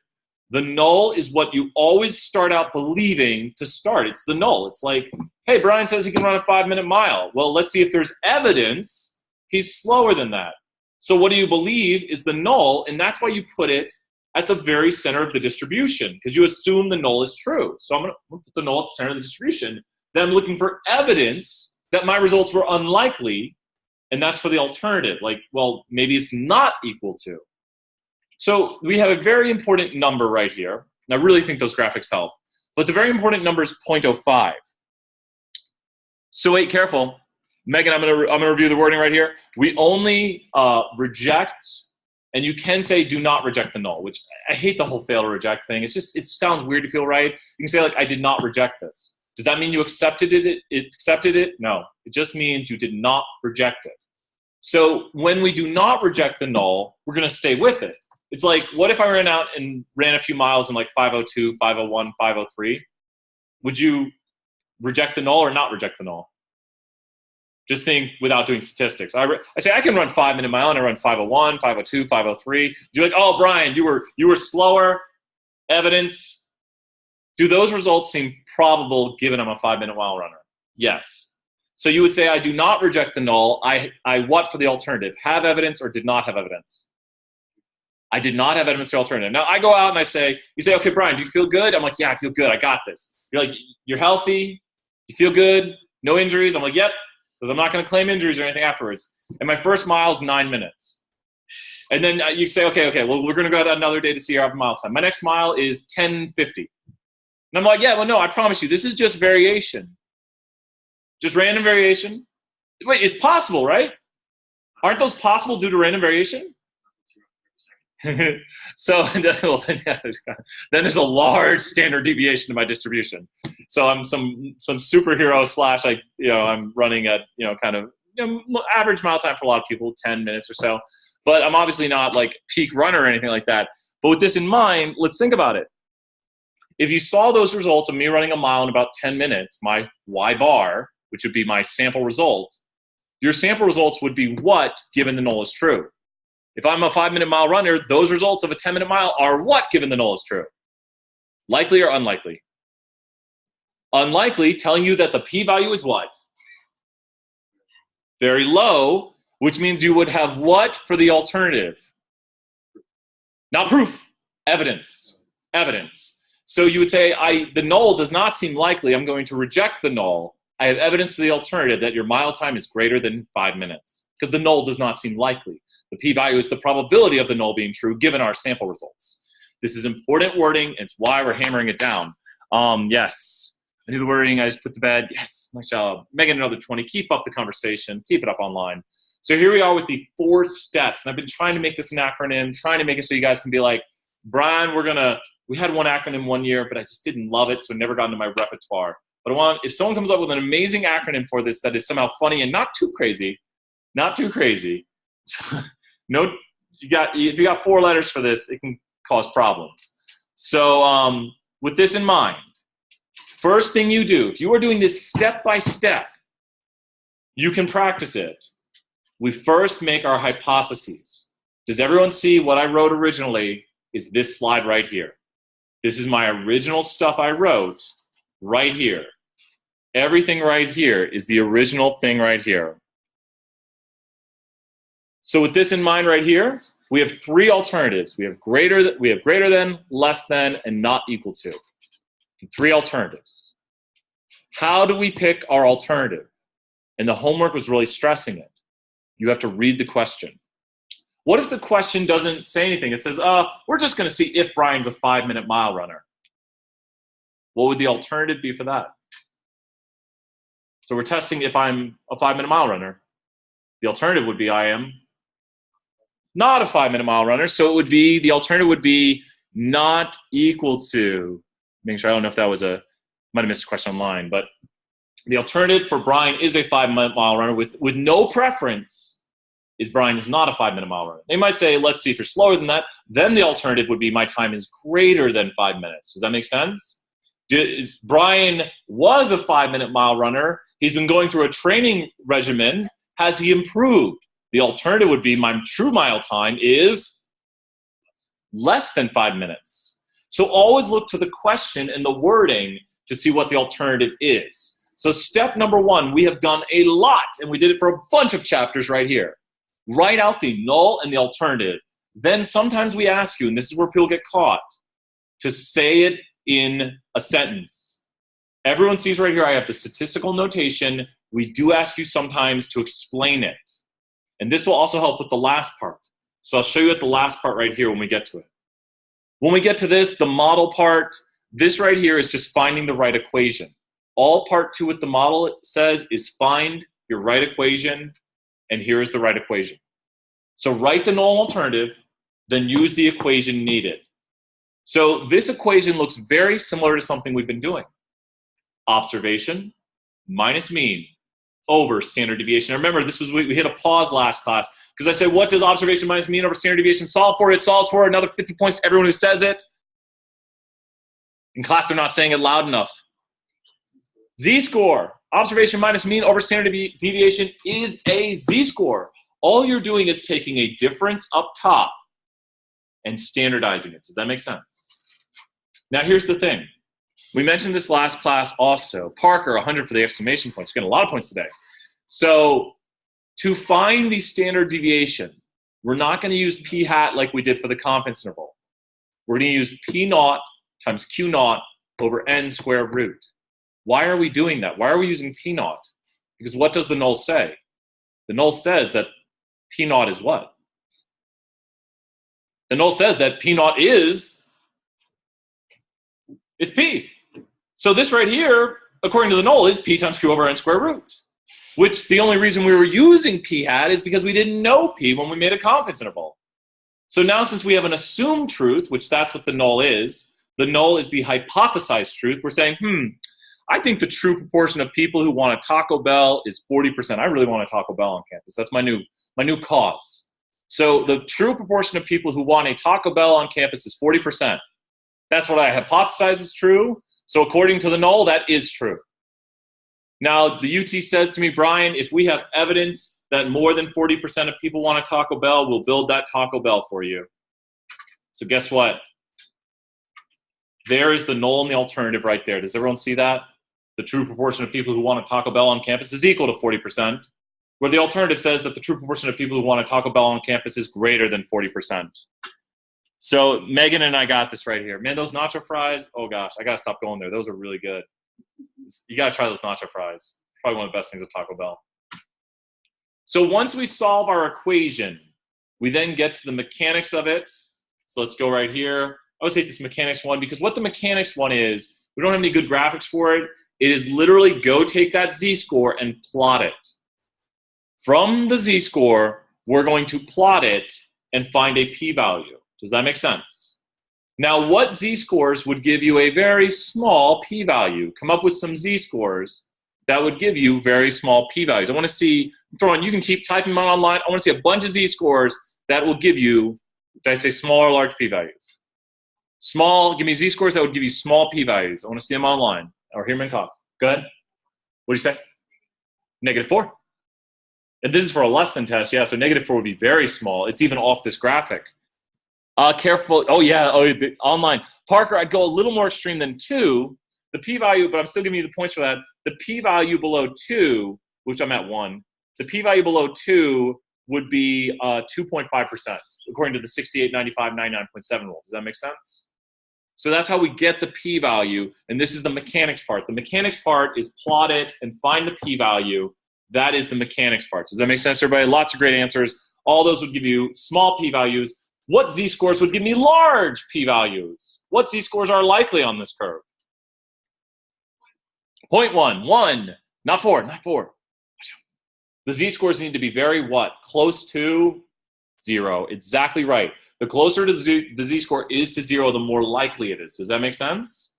The null is what you always start out believing to start. It's the null. It's like, hey, Brian says he can run a 5-minute mile. Well, let's see if there's evidence he's slower than that. So what do you believe is the null, and that's why you put it at the very center of the distribution, because you assume the null is true. So I'm going to put the null at the center of the distribution. Then I'm looking for evidence that my results were unlikely, And that's for the alternative. Like, well, maybe it's not equal to. So we have a very important number right here. And I really think those graphics help. But the very important number is 0.05. So wait, careful. Megan, I'm gonna review the wording right here. We only reject, and you can say do not reject the null, which I hate the whole fail or reject thing. It sounds weird to people, right? You can say like, I did not reject this. Does that mean you accepted it? No, it just means you did not reject it. So when we do not reject the null, we're gonna stay with it. It's like, what if I ran out and ran a few miles in like 5:02, 5:01, 5:03? Would you reject the null or not reject the null? Just think without doing statistics. I say I can run 5 minute mile and I run 5:01, 5:02, 5:03. You're like, oh, Brian, you were slower. Evidence. Do those results seem probable given I'm a 5 minute mile runner? Yes. So you would say I do not reject the null. I what for the alternative? Have evidence or did not have evidence? I did not have evidence for the alternative. Now I go out and you say, okay, Brian, do you feel good? I'm like, yeah, I feel good. I got this. You're like, you're healthy. You feel good. No injuries. I'm like, yep. Because I'm not going to claim injuries or anything afterwards. And my first mile is 9 minutes. And then you say, okay, well, we're going to go out another day to see our mile time. My next mile is 10:50. And I'm like, yeah, well, no, I promise you, this is just variation. Just random variation. Wait, it's possible, right? Aren't those possible due to random variation? So then there's a large standard deviation to my distribution. So I'm some superhero slash I'm running at kind of average mile time for a lot of people, 10 minutes or so. But I'm obviously not like peak runner or anything like that. But with this in mind, let's think about it. If you saw those results of me running a mile in about 10 minutes, my Y bar, which would be my sample result, your sample results would be what given the null is true. If I'm a 5 minute mile runner, those results of a 10 minute mile are what given the null is true? Likely or unlikely? Unlikely, telling you that the p-value is what? Very low, which means you would have what for the alternative? Not proof, evidence. So you would say, the null does not seem likely. I'm going to reject the null. I have evidence for the alternative that your mile time is greater than 5 minutes because the null does not seem likely. The p-value is the probability of the null being true given our sample results. This is important wording. It's why we're hammering it down. Yes. I knew the wording. I just put to bed. Yes. Nice job. Megan, another 20. Keep up the conversation. Keep it up online. So here we are with the 4 steps. And I've been trying to make this an acronym, trying to make it so you guys can be like, Brian, we had one acronym one year, but I just didn't love it, so it never got into my repertoire. But if someone comes up with an amazing acronym for this that is somehow funny and not too crazy, no, if you got 4 letters for this, it can cause problems. So with this in mind, first thing you do, if you are doing this step by step, you can practice it. We first make our hypotheses. Does everyone see what I wrote originally is this slide right here? This is my original stuff I wrote right here. Everything right here is the original thing right here. So with this in mind right here, we have 3 alternatives. We have greater than, less than, and not equal to. 3 alternatives. How do we pick our alternative? And the homework was really stressing it. You have to read the question. What if the question doesn't say anything? It says, we're just going to see if Brian's a 5 minute mile runner. What would the alternative be for that? So we're testing if I'm a 5 minute mile runner. The alternative would be I am not a 5 minute mile runner. So the alternative would be not equal to, making sure I don't know if that was might have missed a question online, but the alternative for Brian is a 5 minute mile runner with no preference is Brian is not a 5 minute mile runner. They might say, let's see if you're slower than that. Then the alternative would be my time is greater than 5 minutes. Does that make sense? Brian was a 5 minute mile runner. He's been going through a training regimen. Has he improved? The alternative would be my true mile time is less than 5 minutes. So always look to the question and the wording to see what the alternative is. So step number 1, we have done a lot, and we did it for a bunch of chapters right here. Write out the null and the alternative. Then sometimes we ask you, and this is where people get caught, to say it in a sentence. Everyone sees right here I have the statistical notation. We do ask you sometimes to explain it. And this will also help with the last part. So I'll show you at the last part right here when we get to it. When we get to this, the model part, this right here is just finding the right equation. All part 2 with the model it says is find your right equation, and here is the right equation. So write the null alternative, then use the equation needed. So this equation looks very similar to something we've been doing. Observation minus mean over standard deviation. Now remember, this was we hit a pause last class because I said, what does observation minus mean over standard deviation solve for? It solves for another 50 points to everyone who says it. In class, they're not saying it loud enough. Z-score. Observation minus mean over standard deviation is a Z-score. All you're doing is taking a difference up top and standardizing it. Does that make sense? Now here's the thing. We mentioned this last class also. Parker, 100 for the exclamation points. You're getting a lot of points today. So to find the standard deviation, we're not going to use p hat like we did for the confidence interval. We're going to use p naught times q naught over n square root. Why are we doing that? Why are we using p naught? Because what does the null say? The null says that p naught is what? The null says that p naught is, it's p. So this right here, according to the null, is p times q over n square root, which the only reason we were using p hat is because we didn't know p when we made a confidence interval. So now since we have an assumed truth, which that's what the null is the hypothesized truth. We're saying, I think the true proportion of people who want a Taco Bell is 40%. I really want a Taco Bell on campus. That's my new cause. So the true proportion of people who want a Taco Bell on campus is 40%. That's what I hypothesize is true. So according to the null, that is true. Now, the UT says to me, Brian, if we have evidence that more than 40% of people want a Taco Bell, we'll build that Taco Bell for you. So guess what? There is the null and the alternative right there. Does everyone see that? The true proportion of people who want a Taco Bell on campus is equal to 40%, where the alternative says that the true proportion of people who want a Taco Bell on campus is greater than 40%. So Megan and I got this right here. Man, those nacho fries, oh gosh, I got to stop going there. Those are really good. You got to try those nacho fries. Probably one of the best things at Taco Bell. So once we solve our equation, we then get to the mechanics of it. So let's go right here. I always hate this mechanics one because what the mechanics one is, we don't have any good graphics for it. It is literally go take that z-score and plot it. From the z-score, we're going to plot it and find a p-value. Does that make sense? Now, what z-scores would give you a very small p-value? Come up with some z-scores that would give you very small p-values. I want to see, you can keep typing them out online. I want to see a bunch of z-scores that will give you, did I say small or large p-values? Small, give me z-scores that would give you small p-values. I want to see them online or hear them in class. Go ahead. What do you say? -4. And this is for a less than test, yeah, so -4 would be very small. It's even off this graphic. Careful, the online. Parker, I'd go a little more extreme than 2. The p-value, but I'm still giving you the points for that. The p-value below 2, which I'm at 1, the p-value below 2 would be 2.5%, according to the 68, 95, 99.7 rule. Does that make sense? So that's how we get the p-value, and this is the mechanics part. The mechanics part is plot it and find the p-value. That is the mechanics part. Does that make sense, everybody? Lots of great answers. All those would give you small p-values. What z-scores would give me large p-values? What z-scores are likely on this curve? 0.1, 1, not 4, not 4. The z-scores need to be very what? Close to 0. Exactly right. The closer to the z-score is to 0, the more likely it is. Does that make sense?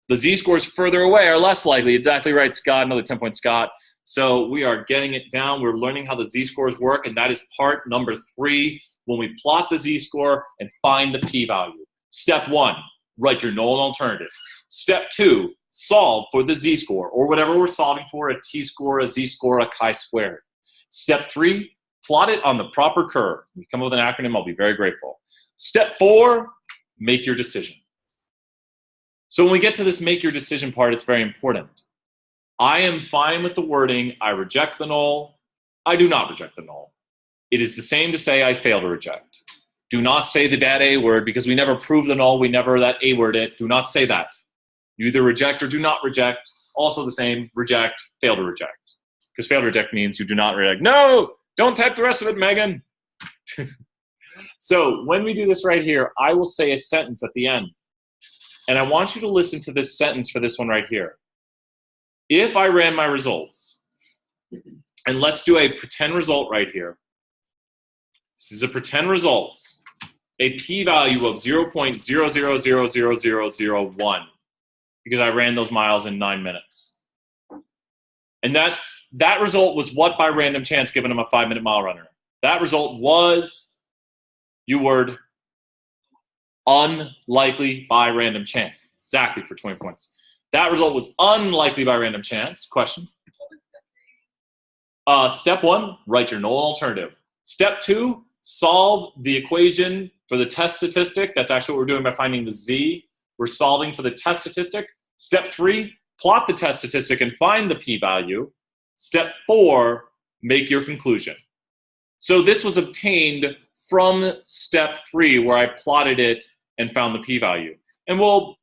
The z-scores further away are less likely. Exactly right, Scott. Another 10 point Scott. So we are getting it down. We're learning how the z-scores work, and that is part number 3 when we plot the z-score and find the p-value. Step 1, write your null and alternative. Step 2, solve for the z-score, or whatever we're solving for, a t-score, a z-score, a chi-squared. Step 3, plot it on the proper curve. If you come up with an acronym, I'll be very grateful. Step 4, make your decision. So when we get to this make your decision part, it's very important. I am fine with the wording, I reject the null, I do not reject the null. It is the same to say I fail to reject. Do not say the bad A word because we never prove the null, we never that A word it. Do not say that. You either reject or do not reject. Also the same, reject, fail to reject. Because fail to reject means you do not reject. No, Don't type the rest of it, Megan. So when we do this right here, I will say a sentence at the end. And I want you to listen to this sentence for this one right here. If I ran my results, and let's do a pretend result right here. This is a pretend results, a p-value of 0.000001 because I ran those miles in 9 minutes. And that result was what by random chance given him a 5-minute mile runner? That result was, you word, unlikely by random chance. Exactly for 20 points. That result was unlikely by random chance. Question? Step 1, write your null and alternative. Step 2, solve the equation for the test statistic. That's actually what we're doing by finding the z. We're solving for the test statistic. Step 3, plot the test statistic and find the p-value. Step 4, make your conclusion. So this was obtained from step 3 where I plotted it and found the p-value. And we'll,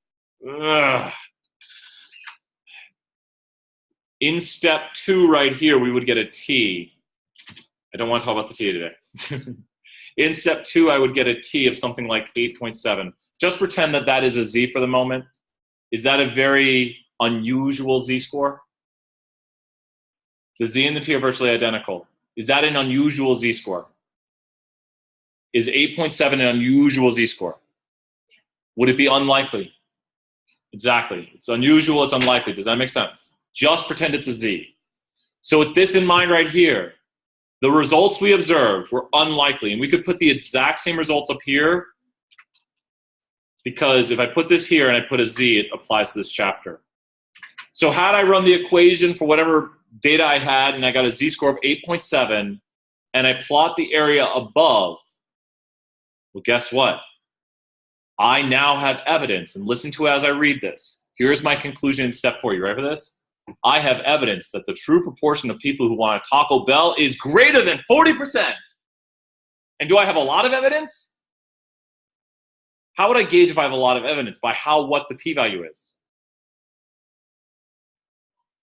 in step 2 right here, we would get a t. I don't want to talk about the t today. In step 2, I would get a t of something like 8.7. Just pretend that that is a z for the moment. Is that a very unusual z-score? The z and the t are virtually identical. Is that an unusual z-score? Is 8.7 an unusual z-score? Would it be unlikely? Exactly. It's unusual, it's unlikely. Does that make sense? Just pretend it's a z. So with this in mind right here, the results we observed were unlikely. And we could put the exact same results up here because if I put this here and I put a z, it applies to this chapter. So had I run the equation for whatever data I had and I got a z-score of 8.7 and I plot the area above, well, guess what? I now have evidence, and listen to as I read this. Here's my conclusion in step 4. You ready for this? I have evidence that the true proportion of people who want a Taco Bell is greater than 40%. And do I have a lot of evidence? How would I gauge if I have a lot of evidence? By what the p-value is.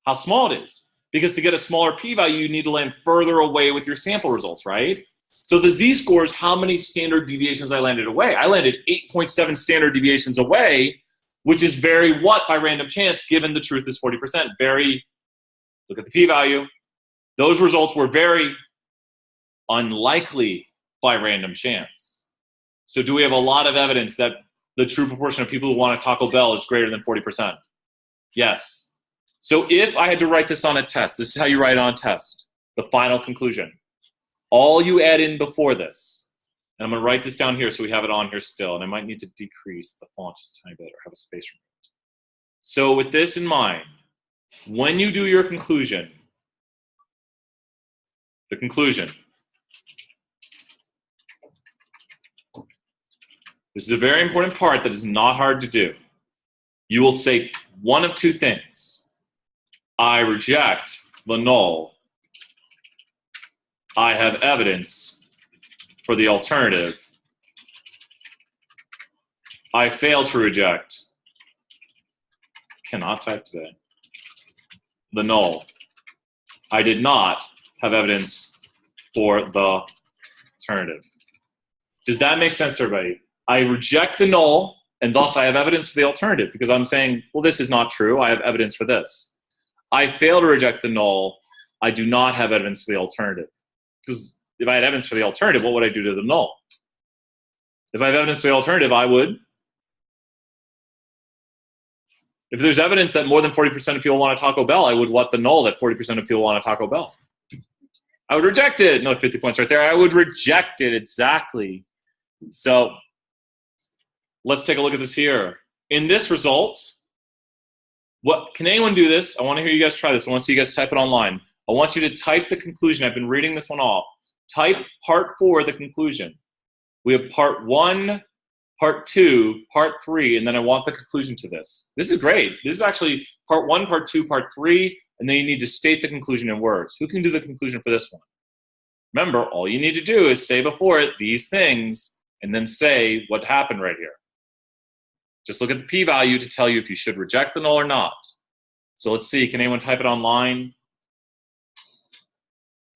How small it is. Because to get a smaller p-value, you need to land further away with your sample results, right? So the z-score is how many standard deviations I landed away. I landed 8.7 standard deviations away, which is very what by random chance, given the truth is 40%. Very, look at the p-value. Those results were very unlikely by random chance. So do we have a lot of evidence that the true proportion of people who want a Taco Bell is greater than 40%? Yes. So if I had to write this on a test, this is how you write it on a test, the final conclusion. All you add in before this, and I'm going to write this down here so we have it on here still, and I might need to decrease the font just a tiny bit or have a space removed. So with this in mind, when you do your conclusion, the conclusion, this is a very important part that is not hard to do. You will say one of two things. I reject the null. I have evidence for the alternative. I fail to reject. Cannot type today. The null. I did not have evidence for the alternative. Does that make sense to everybody? I reject the null, and thus I have evidence for the alternative because I'm saying, well, this is not true. I have evidence for this. I fail to reject the null. I do not have evidence for the alternative. Because if I had evidence for the alternative, what would I do to the null? If I have evidence for the alternative, I would. If there's evidence that more than 40% of people want a Taco Bell, I would what the null that 40% of people want a Taco Bell. I would reject it. No, 50 points right there. I would reject it, exactly. So let's take a look at this here. In this result, can anyone do this? I want to hear you guys try this. I want to see you guys type it online. I want you to type the conclusion. I've been reading this one off. Type part 4, the conclusion. We have part 1, part 2, part 3, and then I want the conclusion to this. This is great. This is actually part 1, part 2, part 3, and then you need to state the conclusion in words. Who can do the conclusion for this one? Remember, all you need to do is say before it these things, and then say what happened right here. Just look at the p-value to tell you if you should reject the null or not. So let's see. Can anyone type it online?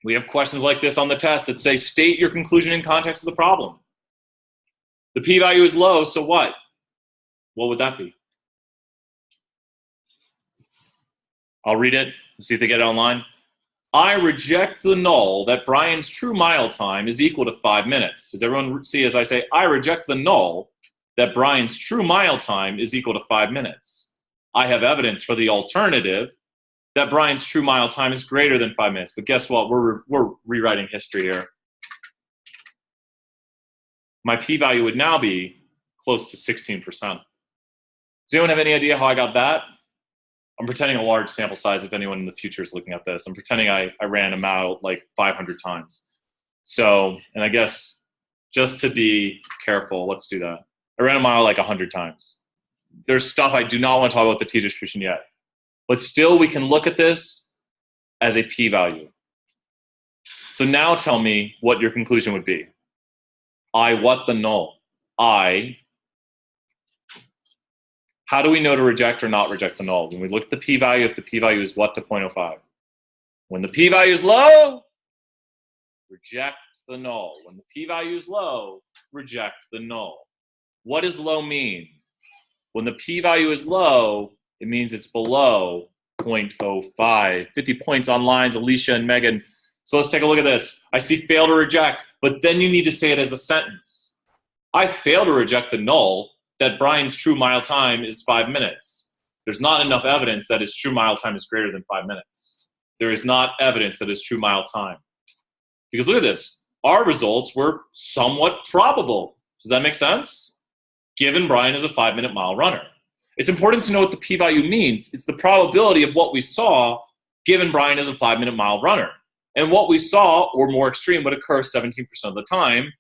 We have questions like this on the test that say, state your conclusion in context of the problem. The p-value is low, so what? What would that be? I'll read it and see if they get it online. I reject the null that Brian's true mile time is equal to 5 minutes. Does everyone see as I say, I reject the null that Brian's true mile time is equal to 5 minutes? I have evidence for the alternative that Brian's true mile time is greater than 5 minutes. But guess what? We're rewriting history here. My p-value would now be close to 16%. Does anyone have any idea how I got that? I'm pretending a large sample size if anyone in the future is looking at this. I'm pretending I ran them out like 500 times. So, and I guess just to be careful, let's do that. I ran them out like 100 times. There's stuff I do not want to talk about the t-distribution yet. But still, we can look at this as a p-value. So now tell me what your conclusion would be. I what the null? How do we know to reject or not reject the null? When we look at the p-value, if the p-value is what to 0.05? When the p-value is low, reject the null. When the p-value is low, reject the null. What does low mean? When the p-value is low, it means it's below 0.05. 50 points on lines, Alicia and Megan. So let's take a look at this. I see fail to reject, but then you need to say it as a sentence. I fail to reject the null that Brian's true mile time is 5 minutes. There's not enough evidence that his true mile time is greater than 5 minutes. There is not evidence that his true mile time. Because look at this. Our results were somewhat probable. Does that make sense? Given Brian is a 5-minute mile runner. It's important to know what the p-value means. It's the probability of what we saw given Brian is a 5-minute mile runner. And what we saw, or more extreme, would occur 17% of the time.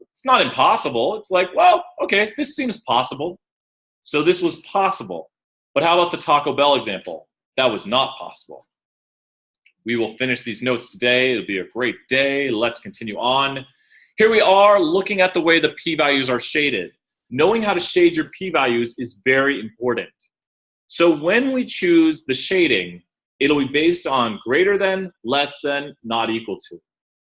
It's not impossible. It's like, well, okay, this seems possible. So this was possible. But how about the Taco Bell example? That was not possible. We will finish these notes today. It'll be a great day. Let's continue on. Here we are looking at the way the p-values are shaded. Knowing how to shade your p-values is very important. So when we choose the shading, it'll be based on greater than, less than, not equal to.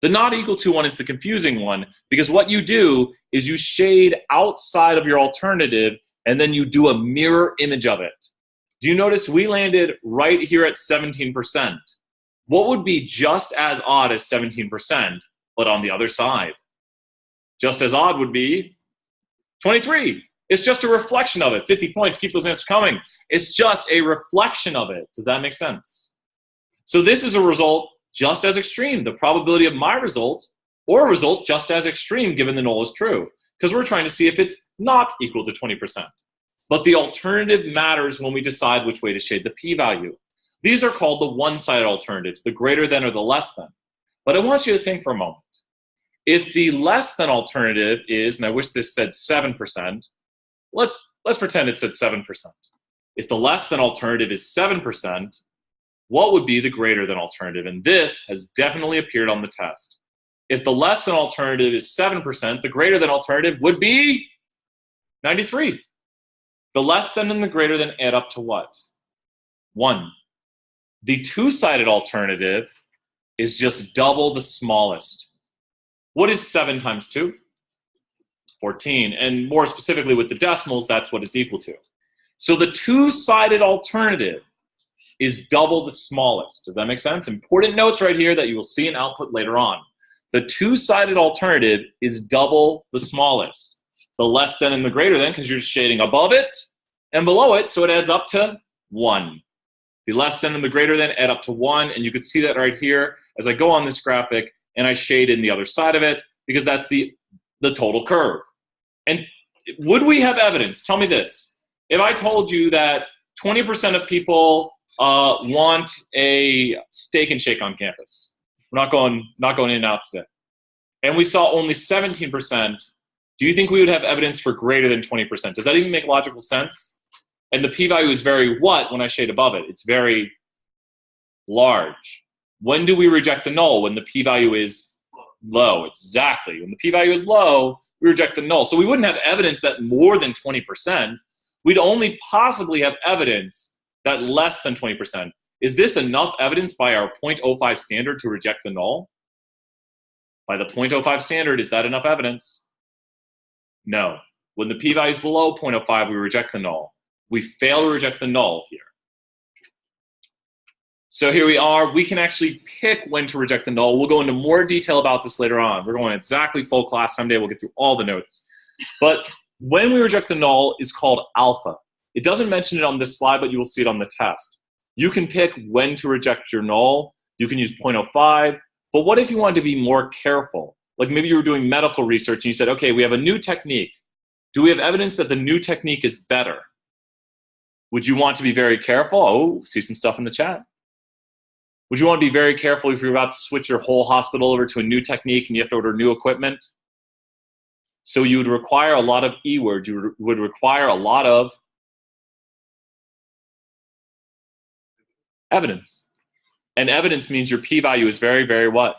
The not equal to one is the confusing one because what you do is you shade outside of your alternative and then you do a mirror image of it. Do you notice we landed right here at 17%? What would be just as odd as 17%, but on the other side? Just as odd would be 23. It's just a reflection of it. 50 points, keep those answers coming. It's just a reflection of it. Does that make sense? So this is a result just as extreme. The probability of my result or a result just as extreme given the null is true. Because we're trying to see if it's not equal to 20%. But the alternative matters when we decide which way to shade the p-value. These are called the one-sided alternatives, the greater than or the less than. But I want you to think for a moment. If the less than alternative is, and I wish this said 7%, let's pretend it said 7%. If the less than alternative is 7%, what would be the greater than alternative? And this has definitely appeared on the test. If the less than alternative is 7%, the greater than alternative would be 93. The less than and the greater than add up to what? 1. The two-sided alternative is just double the smallest. What is 7 times 2? 14. And more specifically with the decimals, that's what it's equal to. So the two-sided alternative is double the smallest. Does that make sense? Important notes right here that you will see in output later on. The two-sided alternative is double the smallest. The less than and the greater than, because you're just shading above it and below it, so it adds up to 1. The less than and the greater than add up to 1, and you can see that right here as I go on this graphic and I shade in the other side of it because that's the total curve. And would we have evidence? Tell me this. If I told you that 20% of people want a steak and shake on campus, we're not going in and out today, and we saw only 17%, do you think we would have evidence for greater than 20%? Does that even make logical sense? And the p-value is very what when I shade above it? It's very large. When do we reject the null? When the p-value is low. Exactly. When the p-value is low, we reject the null. So we wouldn't have evidence that more than 20%. We'd only possibly have evidence that less than 20%. Is this enough evidence by our 0.05 standard to reject the null? By the 0.05 standard, is that enough evidence? No. When the p-value is below 0.05, we reject the null. We fail to reject the null here. So here we are. We can actually pick when to reject the null. We'll go into more detail about this later on. We're going exactly full class time day. We'll get through all the notes. But when we reject the null is called alpha. It doesn't mention it on this slide, but you will see it on the test. You can pick when to reject your null. You can use 0.05. But what if you wanted to be more careful? Like maybe you were doing medical research and you said, okay, we have a new technique. Do we have evidence that the new technique is better? Would you want to be very careful? Oh, see some stuff in the chat. Would you want to be very careful if you're about to switch your whole hospital over to a new technique and you have to order new equipment? So you would require a lot of E-words. You would require a lot of evidence. And evidence means your p-value is very, very what?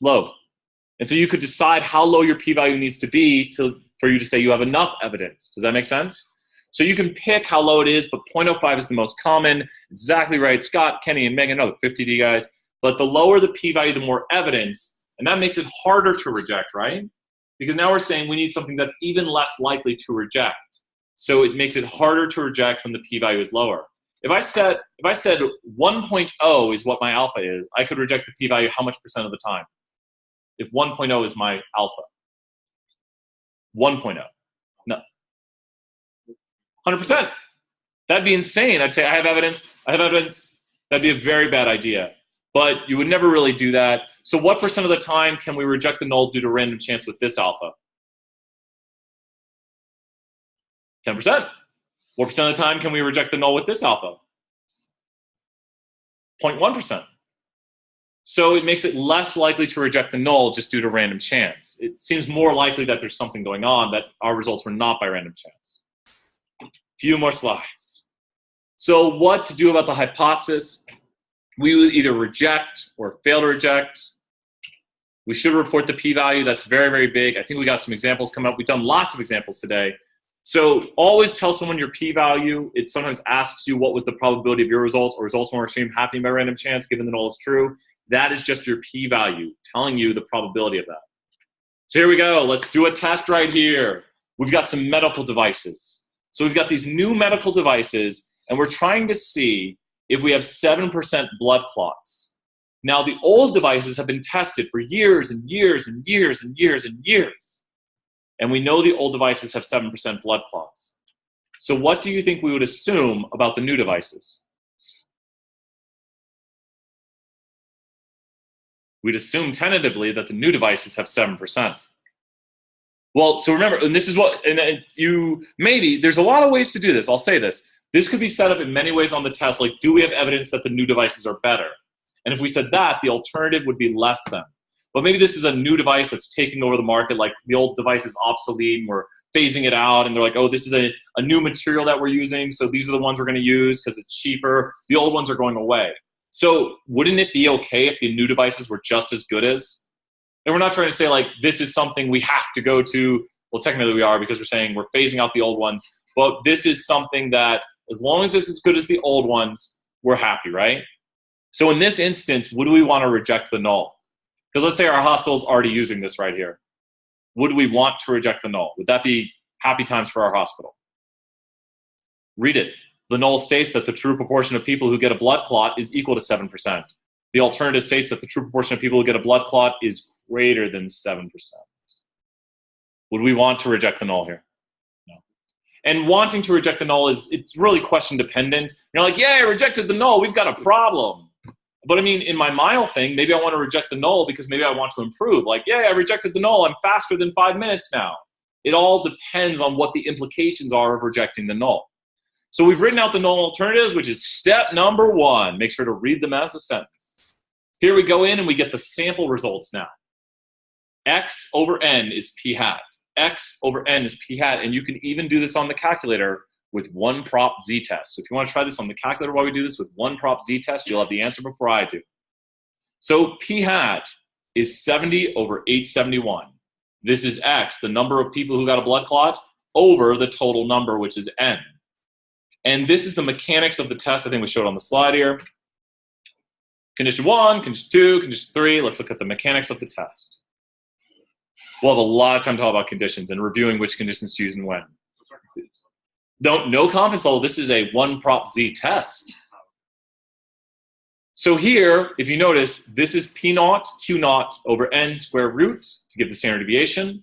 Low. And so you could decide how low your p-value needs to be for you to say you have enough evidence. Does that make sense? So you can pick how low it is, but 0.05 is the most common. Exactly right. Scott, Kenny, and Megan, another 50D guys. But the lower the p-value, the more evidence. And that makes it harder to reject, right? Because now we're saying we need something that's even less likely to reject. So it makes it harder to reject when the p-value is lower. If I said 1.0 is what my alpha is, I could reject the p-value how much percent of the time? If 1.0 is my alpha. 1.0. No. 100%. That'd be insane. I'd say I have evidence. I have evidence. That'd be a very bad idea. But you would never really do that. So what percent of the time can we reject the null due to random chance with this alpha? 10%. What percent of the time can we reject the null with this alpha? 0.1%. So it makes it less likely to reject the null just due to random chance. It seems more likely that there's something going on, that our results were not by random chance. Few more slides. So what to do about the hypothesis? We would either reject or fail to reject. We should report the p-value. That's very, very big. I think we got some examples coming up. We've done lots of examples today. So always tell someone your p-value. It sometimes asks you what was the probability of your results or results from our stream happening by random chance given the null is true. That is just your p-value telling you the probability of that. So here we go. Let's do a test right here. We've got some medical devices. So we've got these new medical devices, and we're trying to see if we have 7% blood clots. Now, the old devices have been tested for years and years and years and years and years. And we know the old devices have 7% blood clots. So what do you think we would assume about the new devices? We'd assume tentatively that the new devices have 7%. Well, so remember, and this is what, and you, maybe, there's a lot of ways to do this. I'll say this. This could be set up in many ways on the test, like, do we have evidence that the new devices are better? And if we said that, the alternative would be less than. But maybe this is a new device that's taking over the market, like the old device is obsolete, and we're phasing it out, and they're like, oh, this is a new material that we're using, so these are the ones we're going to use because it's cheaper. The old ones are going away. So wouldn't it be okay if the new devices were just as good as? And we're not trying to say, like, this is something we have to go to. Well, technically we are because we're saying we're phasing out the old ones. But this is something that, as long as it's as good as the old ones, we're happy, right? So in this instance, would we want to reject the null? Because let's say our hospital is already using this right here. Would we want to reject the null? Would that be happy times for our hospital? Read it. The null states that the true proportion of people who get a blood clot is equal to 7%. The alternative states that the true proportion of people who get a blood clot is greater than 7%. Would we want to reject the null here? No. And wanting to reject the null it's really question dependent. You're like, yeah, I rejected the null. We've got a problem. But I mean, in my mile thing, maybe I want to reject the null because maybe I want to improve. Like, yeah, I rejected the null. I'm faster than 5 minutes now. It all depends on what the implications are of rejecting the null. So we've written out the null alternatives, which is step number 1. Make sure to read them as a sentence. Here we go in and we get the sample results now. X over n is p hat. X over n is p hat. And you can even do this on the calculator with one prop z-test. So if you want to try this on the calculator while we do this with one prop z-test, you'll have the answer before I do. So p hat is 70 over 871. This is X, the number of people who got a blood clot, over the total number, which is n. And this is the mechanics of the test. I think we showed on the slide here. Condition 1, condition 2, condition 3. Let's look at the mechanics of the test. We'll have a lot of time to talk about conditions and reviewing which conditions to use and when. No confidence level. This is a 1 prop z test. So here, if you notice, this is P naught Q naught over n square root to give the standard deviation.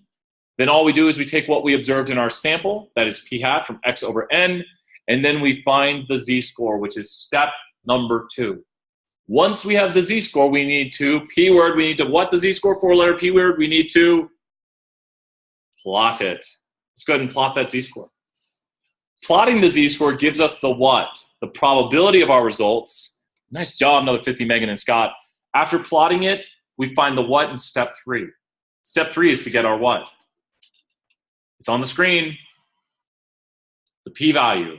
Then all we do is we take what we observed in our sample, that is P hat from x over n, and then we find the z-score, which is step number 2. Once we have the z-score, we need to, p-word, we need to what the z-score, 4-letter p-word, we need to plot it. Let's go ahead and plot that z-score. Plotting the z-score gives us the what? The probability of our results. Nice job, another 50, Megan and Scott. After plotting it, we find the what in step 3. Step 3 is to get our what? It's on the screen. The p-value.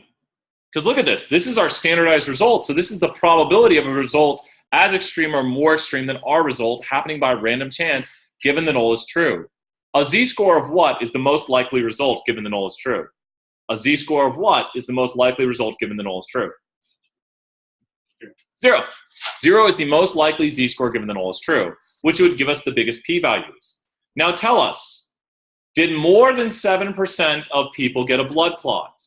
Because look at this. This is our standardized result. So this is the probability of a result as extreme or more extreme than our result happening by random chance given the null is true. A z-score of what is the most likely result given the null is true? A z-score of what is the most likely result given the null is true? 0. 0 is the most likely z-score given the null is true, which would give us the biggest p-values. Now tell us, did more than 7% of people get a blood clot?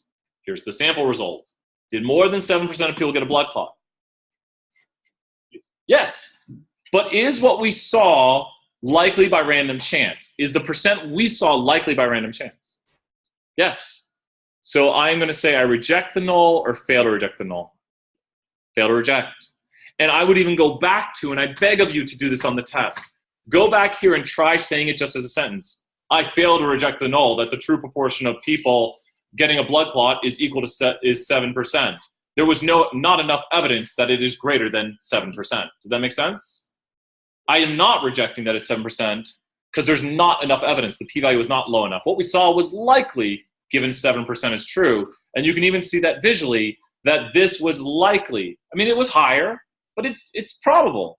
Here's the sample result. Did more than 7% of people get a blood clot? Yes. But is what we saw likely by random chance? Is the percent we saw likely by random chance? Yes. So I'm going to say I reject the null or fail to reject the null. Fail to reject. And I would even go back to, and I beg of you to do this on the test, go back here and try saying it just as a sentence. I fail to reject the null, that the true proportion of people getting a blood clot is equal to 7%. There was not enough evidence that it is greater than 7%. Does that make sense? I am not rejecting that it's 7% because there's not enough evidence. The p-value was not low enough. What we saw was likely given 7% is true. And you can even see that visually that this was likely. I mean, it was higher, but it's probable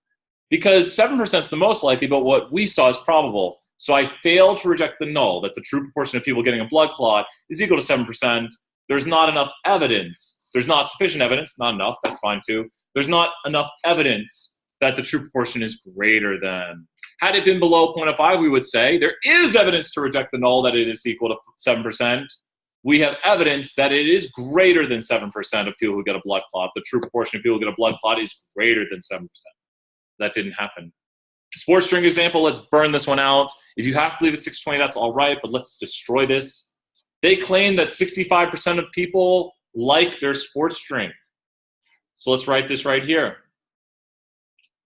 because 7% is the most likely, but what we saw is probable. So I failed to reject the null, that the true proportion of people getting a blood clot is equal to 7%. There's not enough evidence. There's not sufficient evidence, not enough, that's fine too. There's not enough evidence that the true proportion is greater than. Had it been below 0.05, we would say there is evidence to reject the null that it is equal to 7%. We have evidence that it is greater than 7% of people who get a blood clot. The true proportion of people who get a blood clot is greater than 7%. That didn't happen. Sports drink example, let's burn this one out. If you have to leave at 620, that's all right, but let's destroy this. They claim that 65% of people like their sports drink. So let's write this right here.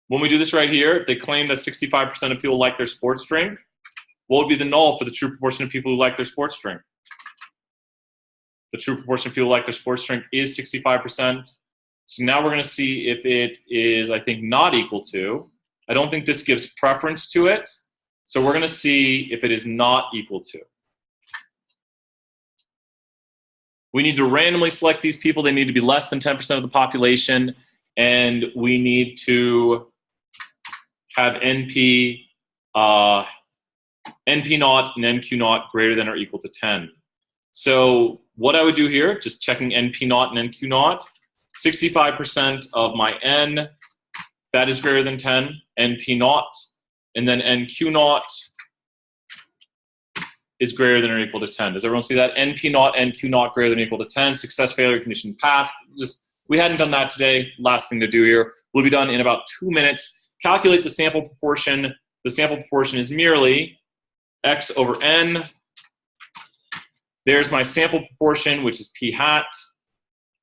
When we do this right here, if they claim that 65% of people like their sports drink, what would be the null for the true proportion of people who like their sports drink? The true proportion of people who like their sports drink is 65%. So now we're going to see if it is, I think, not equal to. I don't think this gives preference to it. So we're going to see if it is not equal to. We need to randomly select these people. They need to be less than 10% of the population. And we need to have NP naught and NQ naught greater than or equal to 10. So what I would do here, just checking NP naught and NQ naught, 65% of my N, that is greater than 10, NP naught, and then NQ naught is greater than or equal to 10. Does everyone see that? NP naught, NQ naught greater than or equal to 10, success, failure, condition, pass. We hadn't done that today. Last thing to do here. We'll be done in about 2 minutes. Calculate the sample proportion. The sample proportion is merely x over n. There's my sample proportion, which is p hat.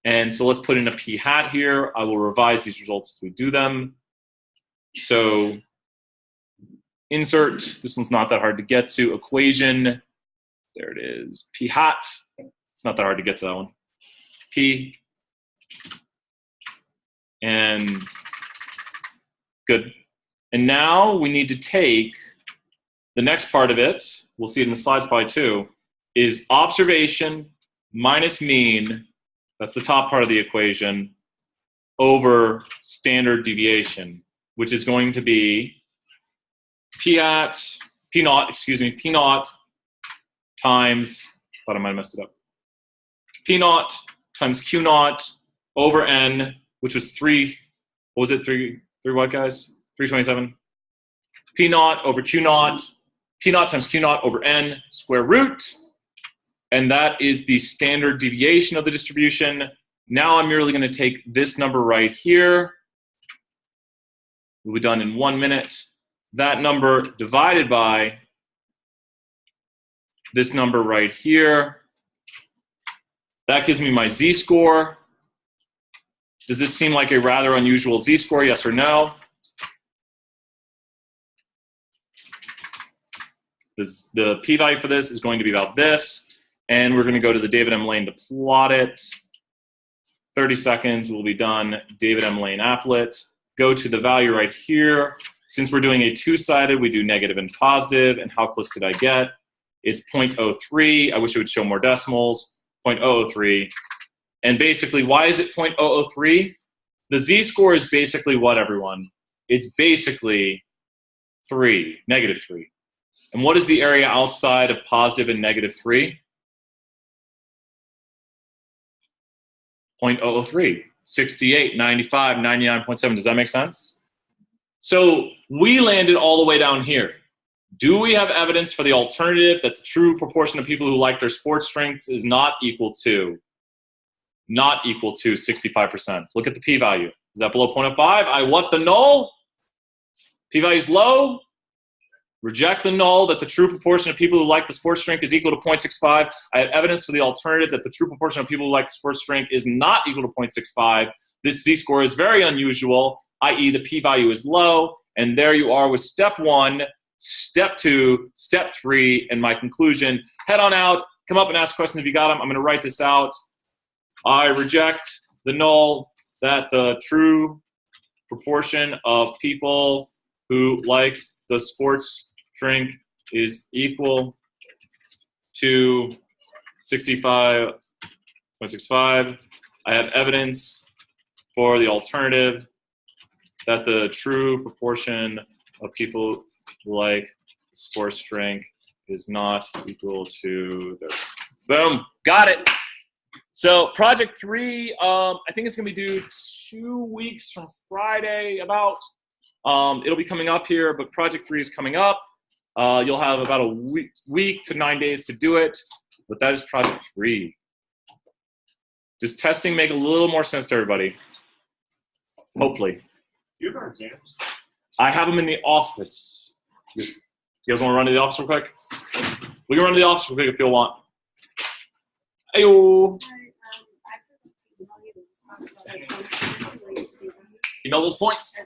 And so let's put in a p hat here. I will revise these results as we do them. So insert, this one's not that hard to get to, equation. There it is, p hat. It's not that hard to get to that one. P. And good. And now we need to take the next part of it, we'll see it in the slides probably too, is observation minus mean, that's the top part of the equation, over standard deviation, which is going to be P naught times, thought I might have messed it up, P naught times Q naught over N, which was 3, what was it, 3 3 what, guys? 327. P naught over Q naught. P naught times Q naught over N square root. And that is the standard deviation of the distribution. Now I'm merely going to take this number right here. We'll be done in 1 minute. That number divided by this number right here. That gives me my z-score. Does this seem like a rather unusual z-score, yes or no? The p-value for this is going to be about this. And we're going to go to the David M. Lane to plot it. 30 seconds, we'll be done. David M. Lane applet. Go to the value right here. Since we're doing a two-sided, we do negative and positive. And how close did I get? It's 0.03. I wish it would show more decimals. 0.003. And basically, why is it 0.003? The z-score is basically what, everyone? It's basically 3, negative 3. And what is the area outside of positive and negative 3? 0.003. 68, 95, 99.7. Does that make sense? So we landed all the way down here. Do we have evidence for the alternative that the true proportion of people who like their sports strengths is not equal to 65%? Look at the p-value. Is that below 0.05? I want the null. P-value is low. Reject the null that the true proportion of people who like the sports drink is equal to 0.65. I have evidence for the alternative that the true proportion of people who like the sports drink is not equal to 0.65. This z-score is very unusual, i.e. the p-value is low. And there you are with step 1, step 2, step 3, and my conclusion. Head on out. Come up and ask questions if you got them. I'm going to write this out. I reject the null that the true proportion of people who like the sports drink is equal to 65.65. I have evidence for the alternative that the true proportion of people who like sports drink is not equal to the... Boom, got it. So project 3, I think it's gonna be due 2 weeks from Friday about. It'll be coming up here, but project 3 is coming up. You'll have about a week to 9 days to do it, but that is project 3. Does testing make a little more sense to everybody? Hopefully. You have our exams? I have them in the office. You guys want to run to the office real quick? We can run to the office real quick if you want. Ayo. Email those points.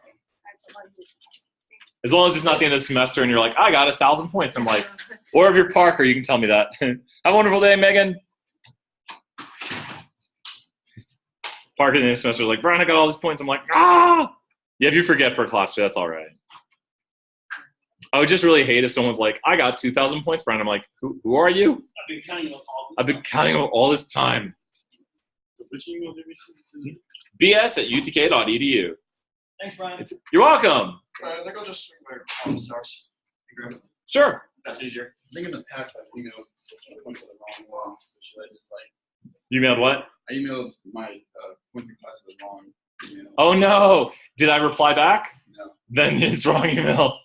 As long as it's not the end of the semester and you're like, I got 1,000 points. I'm like, or if you're Parker, you can tell me that. Have a wonderful day, Megan. Parker in the end of the semester is like, Brian, I got all these points. I'm like, ah! Yeah, if you forget for a class, that's all right. I would just really hate if someone's like, I got 2,000 points, Brian. I'm like, who are you? I've been counting them all. I've been counting them all this time. Which email did we send? bs@utk.edu. Thanks, Brian. You're welcome. I think I'll just swing by on stars and grab it. Sure. That's easier. I think in the past I've emailed points to the wrong ones. So should I just like? You emailed what? I emailed my points in class to the wrong email. Oh no! Did I reply back? No. Then it's wrong email.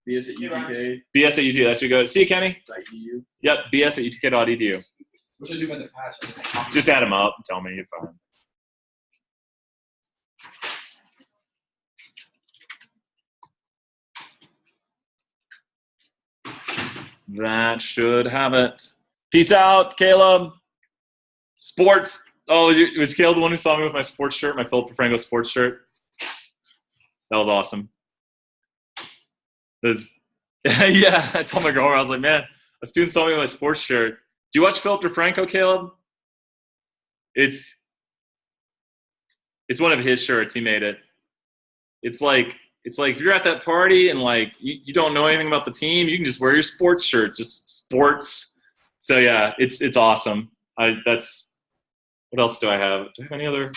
bs@utk.edu. bs@utk. That should go. See you, Kenny. Edu. Yep. bs@utk.edu. What should I do by the patch? Just add them up and tell me. You're fine. That should have it. Peace out, Caleb. Sports. Oh, was Caleb the one who saw me with my sports shirt, my Philip DeFranco sports shirt? That was awesome. Yeah, I told my girlfriend, I was like, man, a student saw me with my sports shirt. Do you watch Philip DeFranco, Caleb? It's one of his shirts. He made it. It's like if you're at that party and like you don't know anything about the team, you can just wear your sports shirt, just sports. So yeah, it's awesome. What else do I have? Do I have any other?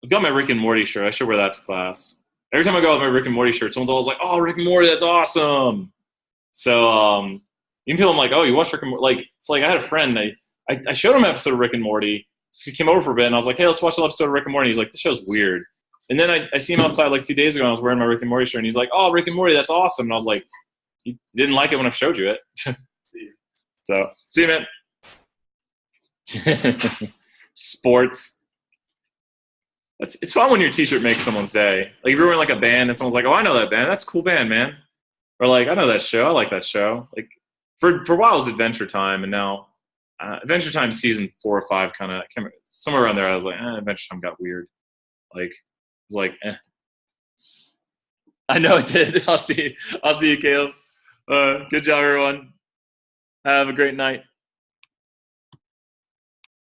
I've got my Rick and Morty shirt. I should wear that to class. Every time I go with my Rick and Morty shirt, someone's always like, "Oh, Rick and Morty, that's awesome." So even people, I'm like, "Oh, you watch Rick and Morty?" Like it's like I had a friend. I showed him an episode of Rick and Morty. So he came over for a bit, and I was like, "Hey, let's watch an episode of Rick and Morty." He's like, "This show's weird." And then I see him outside like a few days ago, and I was wearing my Rick and Morty shirt, and he's like, "Oh, Rick and Morty, that's awesome." And I was like, "You didn't like it when I showed you it." So, see you, man. Sports. It's fun when your T-shirt makes someone's day. Like if you're wearing like a band, and someone's like, "Oh, I know that band. That's a cool band, man." Or like, "I know that show. I like that show." Like for a while it was Adventure Time, and now Adventure Time season 4 or 5 kind of somewhere around there. I was like, Adventure Time got weird. Like it was like, eh. I know it did. I'll see you, Caleb. Good job, everyone. Have a great night.